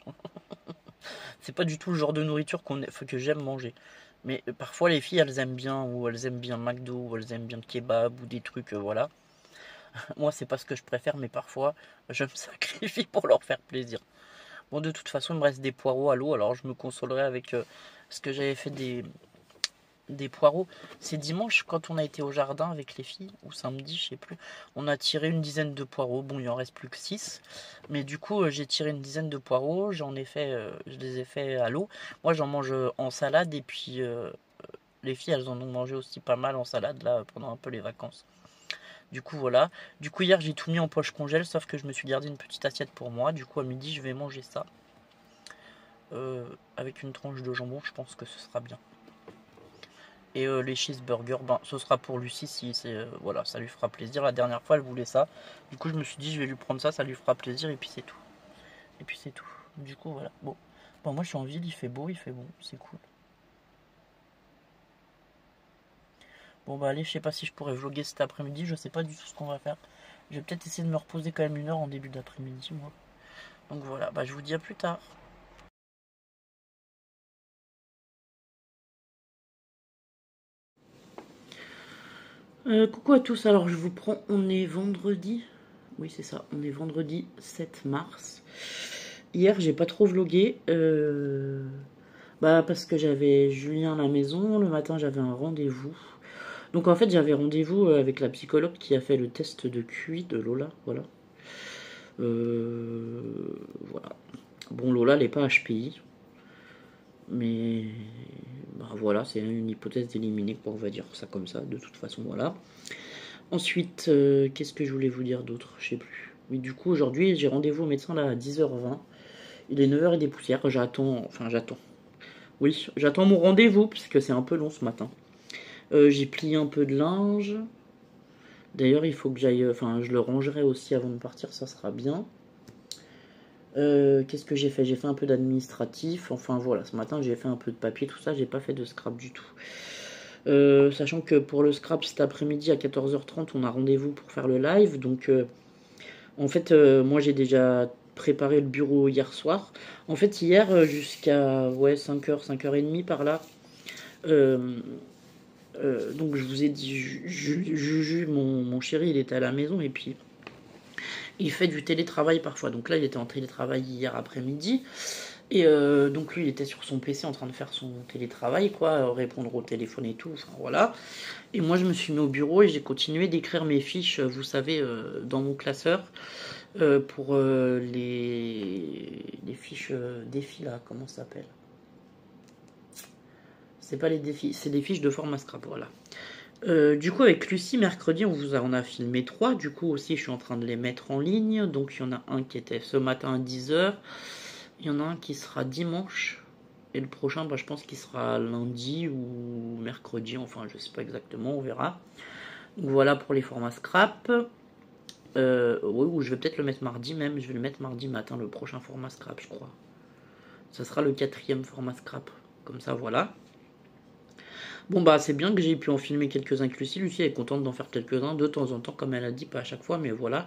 C'est pas du tout le genre de nourriture que j'aime manger. Mais parfois, les filles, elles aiment bien, ou elles aiment bien McDo, ou elles aiment bien le kebab, ou des trucs, voilà. Moi, c'est pas ce que je préfère, mais parfois, je me sacrifie pour leur faire plaisir. Bon, de toute façon, il me reste des poireaux à l'eau, alors je me consolerai avec ce que j'avais fait des poireaux. C'est dimanche quand on a été au jardin avec les filles, ou samedi, je sais plus. On a tiré une dizaine de poireaux. Bon, il en reste plus que 6. Mais du coup, j'ai tiré une dizaine de poireaux. Je les ai fait à l'eau. Moi, j'en mange en salade. Et puis, les filles, elles en ont mangé aussi pas mal en salade, là, pendant un peu les vacances. Du coup, voilà. Du coup, hier, j'ai tout mis en poche congèle, sauf que je me suis gardé une petite assiette pour moi. Du coup, à midi, je vais manger ça. Avec une tranche de jambon, je pense que ce sera bien. Et les cheeseburgers, ben, ce sera pour Lucie si voilà, ça lui fera plaisir. La dernière fois, elle voulait ça. Du coup, je me suis dit, je vais lui prendre ça, ça lui fera plaisir. Et puis c'est tout. Et puis c'est tout. Du coup, voilà. Bon, moi, je suis en ville, il fait beau, il fait bon, c'est cool. Bon, bah allez, je sais pas si je pourrais vlogger cet après-midi. Je sais pas du tout ce qu'on va faire. Je vais peut-être essayer de me reposer quand même 1 heure en début d'après-midi, moi. Donc voilà, bah je vous dis à plus tard. Coucou à tous, alors je vous prends, on est vendredi. Oui, c'est ça, on est vendredi 7 mars. Hier, j'ai pas trop vlogué. Parce que j'avais Julien à la maison. Le matin, j'avais un rendez-vous. Donc en fait, j'avais rendez-vous avec la psychologue qui a fait le test de QI de Lola. Voilà. Voilà. Bon, Lola, elle n'est pas HPI. Mais voilà, c'est une hypothèse d'éliminer, quoi, on va dire ça comme ça, de toute façon, voilà. Ensuite, qu'est-ce que je voulais vous dire d'autre? Je sais plus. Oui, du coup, aujourd'hui, j'ai rendez-vous au médecin là à 10h20. Il est 9h et des poussières. J'attends. Oui, j'attends mon rendez-vous, puisque c'est un peu long ce matin. J'ai plié un peu de linge. D'ailleurs, il faut que j'aille. Enfin, je le rangerai aussi avant de partir, ça sera bien. Qu'est-ce que j'ai fait? J'ai fait un peu d'administratif. Enfin, voilà, ce matin, j'ai fait un peu de papier, tout ça. J'ai pas fait de scrap du tout. Sachant que pour le scrap, cet après-midi à 14h30, on a rendez-vous pour faire le live. Donc, en fait, moi, j'ai déjà préparé le bureau hier soir. En fait, hier, jusqu'à 5h, 5h30 par là. Donc, je vous ai dit, Juju, mon chéri, il était à la maison et puis il fait du télétravail parfois. Donc là, il était en télétravail hier après-midi. Et donc lui, il était sur son PC en train de faire son télétravail, quoi, répondre au téléphone et tout, enfin voilà. Et moi, je me suis mis au bureau et j'ai continué d'écrire mes fiches, vous savez, dans mon classeur, pour les fiches défis, là, comment ça s'appelle? C'est pas les défis, c'est des fiches de format scrap, voilà. Du coup, avec Lucie, mercredi, on a filmé 3. Du coup, aussi, je suis en train de les mettre en ligne. Donc, il y en a un qui était ce matin à 10h. Il y en a un qui sera dimanche. Et le prochain, je pense qu'il sera lundi ou mercredi. Enfin, je sais pas exactement, on verra. Donc, voilà pour les formats scrap. Oui, ou je vais peut-être le mettre mardi même. Je vais le mettre mardi matin, le prochain format scrap, je crois. Ça sera le 4e format scrap. Comme ça, voilà. Bon, c'est bien que j'ai pu en filmer quelques-uns avec Lucie. Lucie est contente d'en faire quelques-uns de temps en temps, comme elle a dit, pas à chaque fois, mais voilà.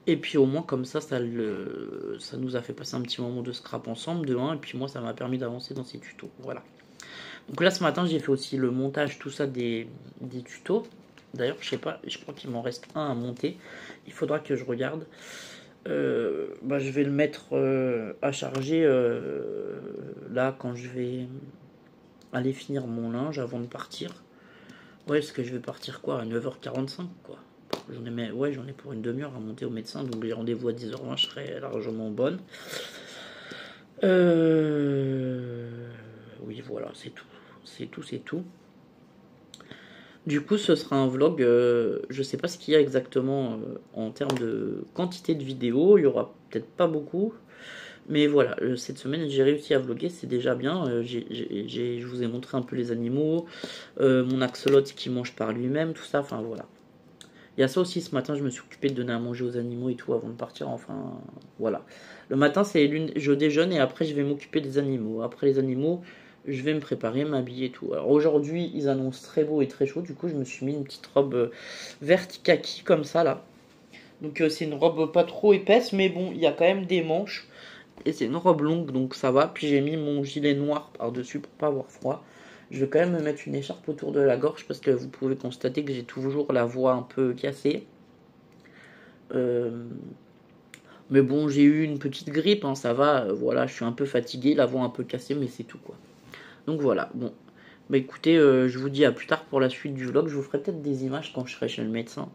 Et puis au moins, comme ça nous a fait passer un petit moment de scrap ensemble, de 1, et puis moi, ça m'a permis d'avancer dans ces tutos. Voilà. Donc là, ce matin, j'ai fait aussi le montage, tout ça, des tutos. D'ailleurs, je sais pas, je crois qu'il m'en reste un à monter. Il faudra que je regarde. Je vais le mettre à charger là, quand je vais aller finir mon linge avant de partir. Ouais, parce que je vais partir quoi à 9h45 quoi. J'en ai pour une demi-heure à monter au médecin, donc j'ai rendez-vous à 10h20, je serai largement bonne. Oui, voilà, c'est tout. c'est tout, c'est tout. Du coup, ce sera un vlog, je sais pas ce qu'il y a exactement en termes de quantité de vidéos, il y aura peut-être pas beaucoup, mais voilà, cette semaine j'ai réussi à vlogger, c'est déjà bien, je vous ai montré un peu les animaux, mon axolot qui mange par lui-même, tout ça, enfin voilà. Il y a ça aussi, ce matin je me suis occupé de donner à manger aux animaux et tout avant de partir, enfin voilà. Le matin je déjeune et après je vais m'occuper des animaux, après les animaux je vais me préparer, m'habiller et tout. Alors aujourd'hui, ils annoncent très beau et très chaud. Du coup, je me suis mis une petite robe verte kaki comme ça là. Donc c'est une robe pas trop épaisse, mais bon, il y a quand même des manches. Et c'est une robe longue, donc ça va. Puis j'ai mis mon gilet noir par-dessus pour pas avoir froid. Je vais quand même me mettre une écharpe autour de la gorge parce que vous pouvez constater que j'ai toujours la voix un peu cassée. Mais bon, j'ai eu une petite grippe, hein, ça va. Voilà, je suis un peu fatigué, la voix un peu cassée, mais c'est tout quoi. Donc voilà, bon. Bah écoutez, je vous dis à plus tard pour la suite du vlog. Je vous ferai peut-être des images quand je serai chez le médecin.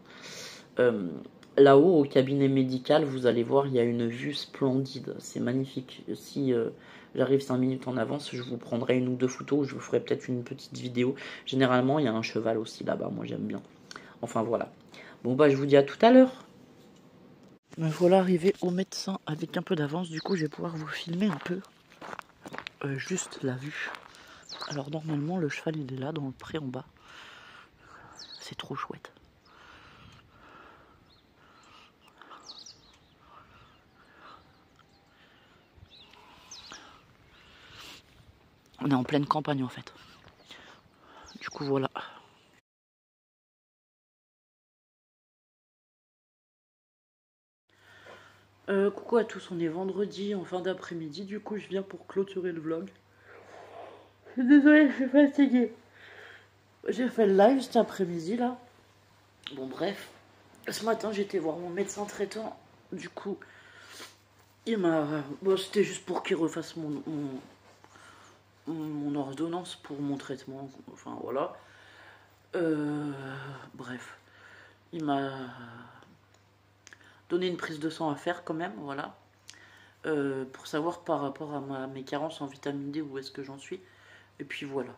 Là-haut, au cabinet médical, vous allez voir, il y a une vue splendide. C'est magnifique. Si j'arrive 5 minutes en avance, je vous prendrai une ou deux photos. Je vous ferai peut-être une petite vidéo. Généralement, il y a un cheval aussi là-bas. Moi, j'aime bien. Enfin, voilà. Bon, bah, je vous dis à tout à l'heure. Me voilà arrivé au médecin avec un peu d'avance. Du coup, je vais pouvoir vous filmer un peu. Juste la vue. Alors normalement le cheval il est là dans le pré en bas. C'est trop chouette. On est en pleine campagne en fait. Du coup voilà. Coucou à tous, on est vendredi en fin d'après-midi. Du coup je viens pour clôturer le vlog. Je suis désolée, je suis fatiguée. J'ai fait le live cet après-midi là. Bon bref. Ce matin j'étais voir mon médecin traitant. Du coup il m'a... Bon c'était juste pour qu'il refasse mon ordonnance pour mon traitement. Enfin voilà. Bref. Il m'a donné une prise de sang à faire quand même, voilà. Pour savoir par rapport à mes carences en vitamine D où est-ce que j'en suis. Et puis voilà.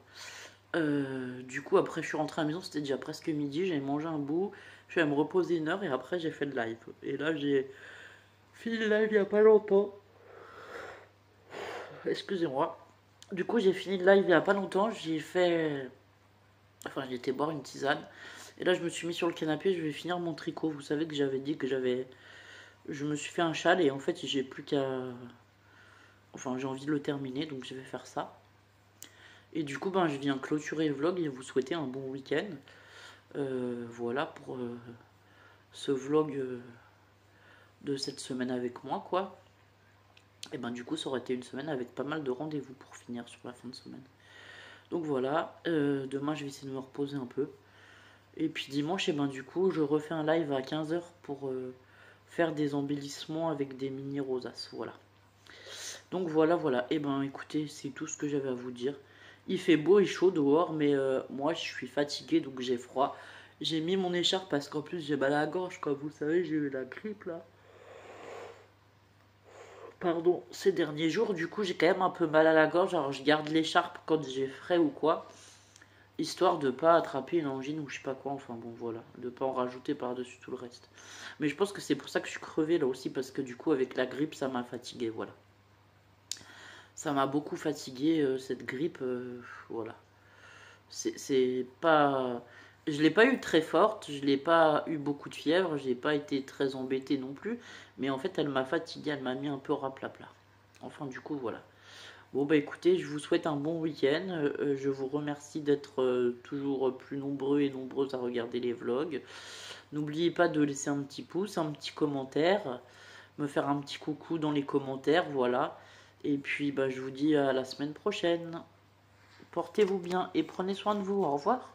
Du coup après je suis rentrée à la maison, c'était déjà presque midi, j'ai mangé un bout, je suis allée me reposer 1 heure et après j'ai fait le live. Et là j'ai fini le live il n'y a pas longtemps. Excusez-moi. Du coup j'ai fini le live il n'y a pas longtemps, j'ai fait... Enfin j'ai été boire une tisane. Et là je me suis mis sur le canapé, je vais finir mon tricot. Vous savez que j'avais dit que j'avais... Je me suis fait un châle et en fait j'ai plus qu'à... Enfin j'ai envie de le terminer donc je vais faire ça. Et du coup ben je viens clôturer le vlog et vous souhaiter un bon week-end. Voilà pour ce vlog de cette semaine avec moi quoi. Et ben du coup ça aurait été une semaine avec pas mal de rendez-vous pour finir sur la fin de semaine. Donc voilà, demain je vais essayer de me reposer un peu. Et puis dimanche, et ben du coup, je refais un live à 15 h pour faire des embellissements avec des mini rosaces. Voilà. Donc voilà, voilà. Et ben écoutez, c'est tout ce que j'avais à vous dire. Il fait beau et chaud dehors, mais moi je suis fatiguée donc j'ai froid. J'ai mis mon écharpe parce qu'en plus j'ai mal à la gorge, comme vous savez, j'ai eu la grippe là. Pardon, ces derniers jours, du coup j'ai quand même un peu mal à la gorge. Alors je garde l'écharpe quand j'ai frais ou quoi. Histoire de pas attraper une angine ou je sais pas quoi, enfin bon voilà, de pas en rajouter par-dessus tout le reste. Mais je pense que c'est pour ça que je suis crevée là aussi, parce que du coup avec la grippe ça m'a fatigué, voilà. Ça m'a beaucoup fatigué cette grippe, voilà. C'est pas... Je l'ai pas eu très forte, je l'ai pas eu beaucoup de fièvre, j'ai pas été très embêtée non plus, mais en fait elle m'a fatiguée, elle m'a mis un peu raplapla. Enfin du coup voilà. Bon bah écoutez, je vous souhaite un bon week-end, je vous remercie d'être toujours plus nombreux et nombreuses à regarder les vlogs. N'oubliez pas de laisser un petit pouce, un petit commentaire, me faire un petit coucou dans les commentaires, voilà. Et puis bah je vous dis à la semaine prochaine. Portez-vous bien et prenez soin de vous, au revoir.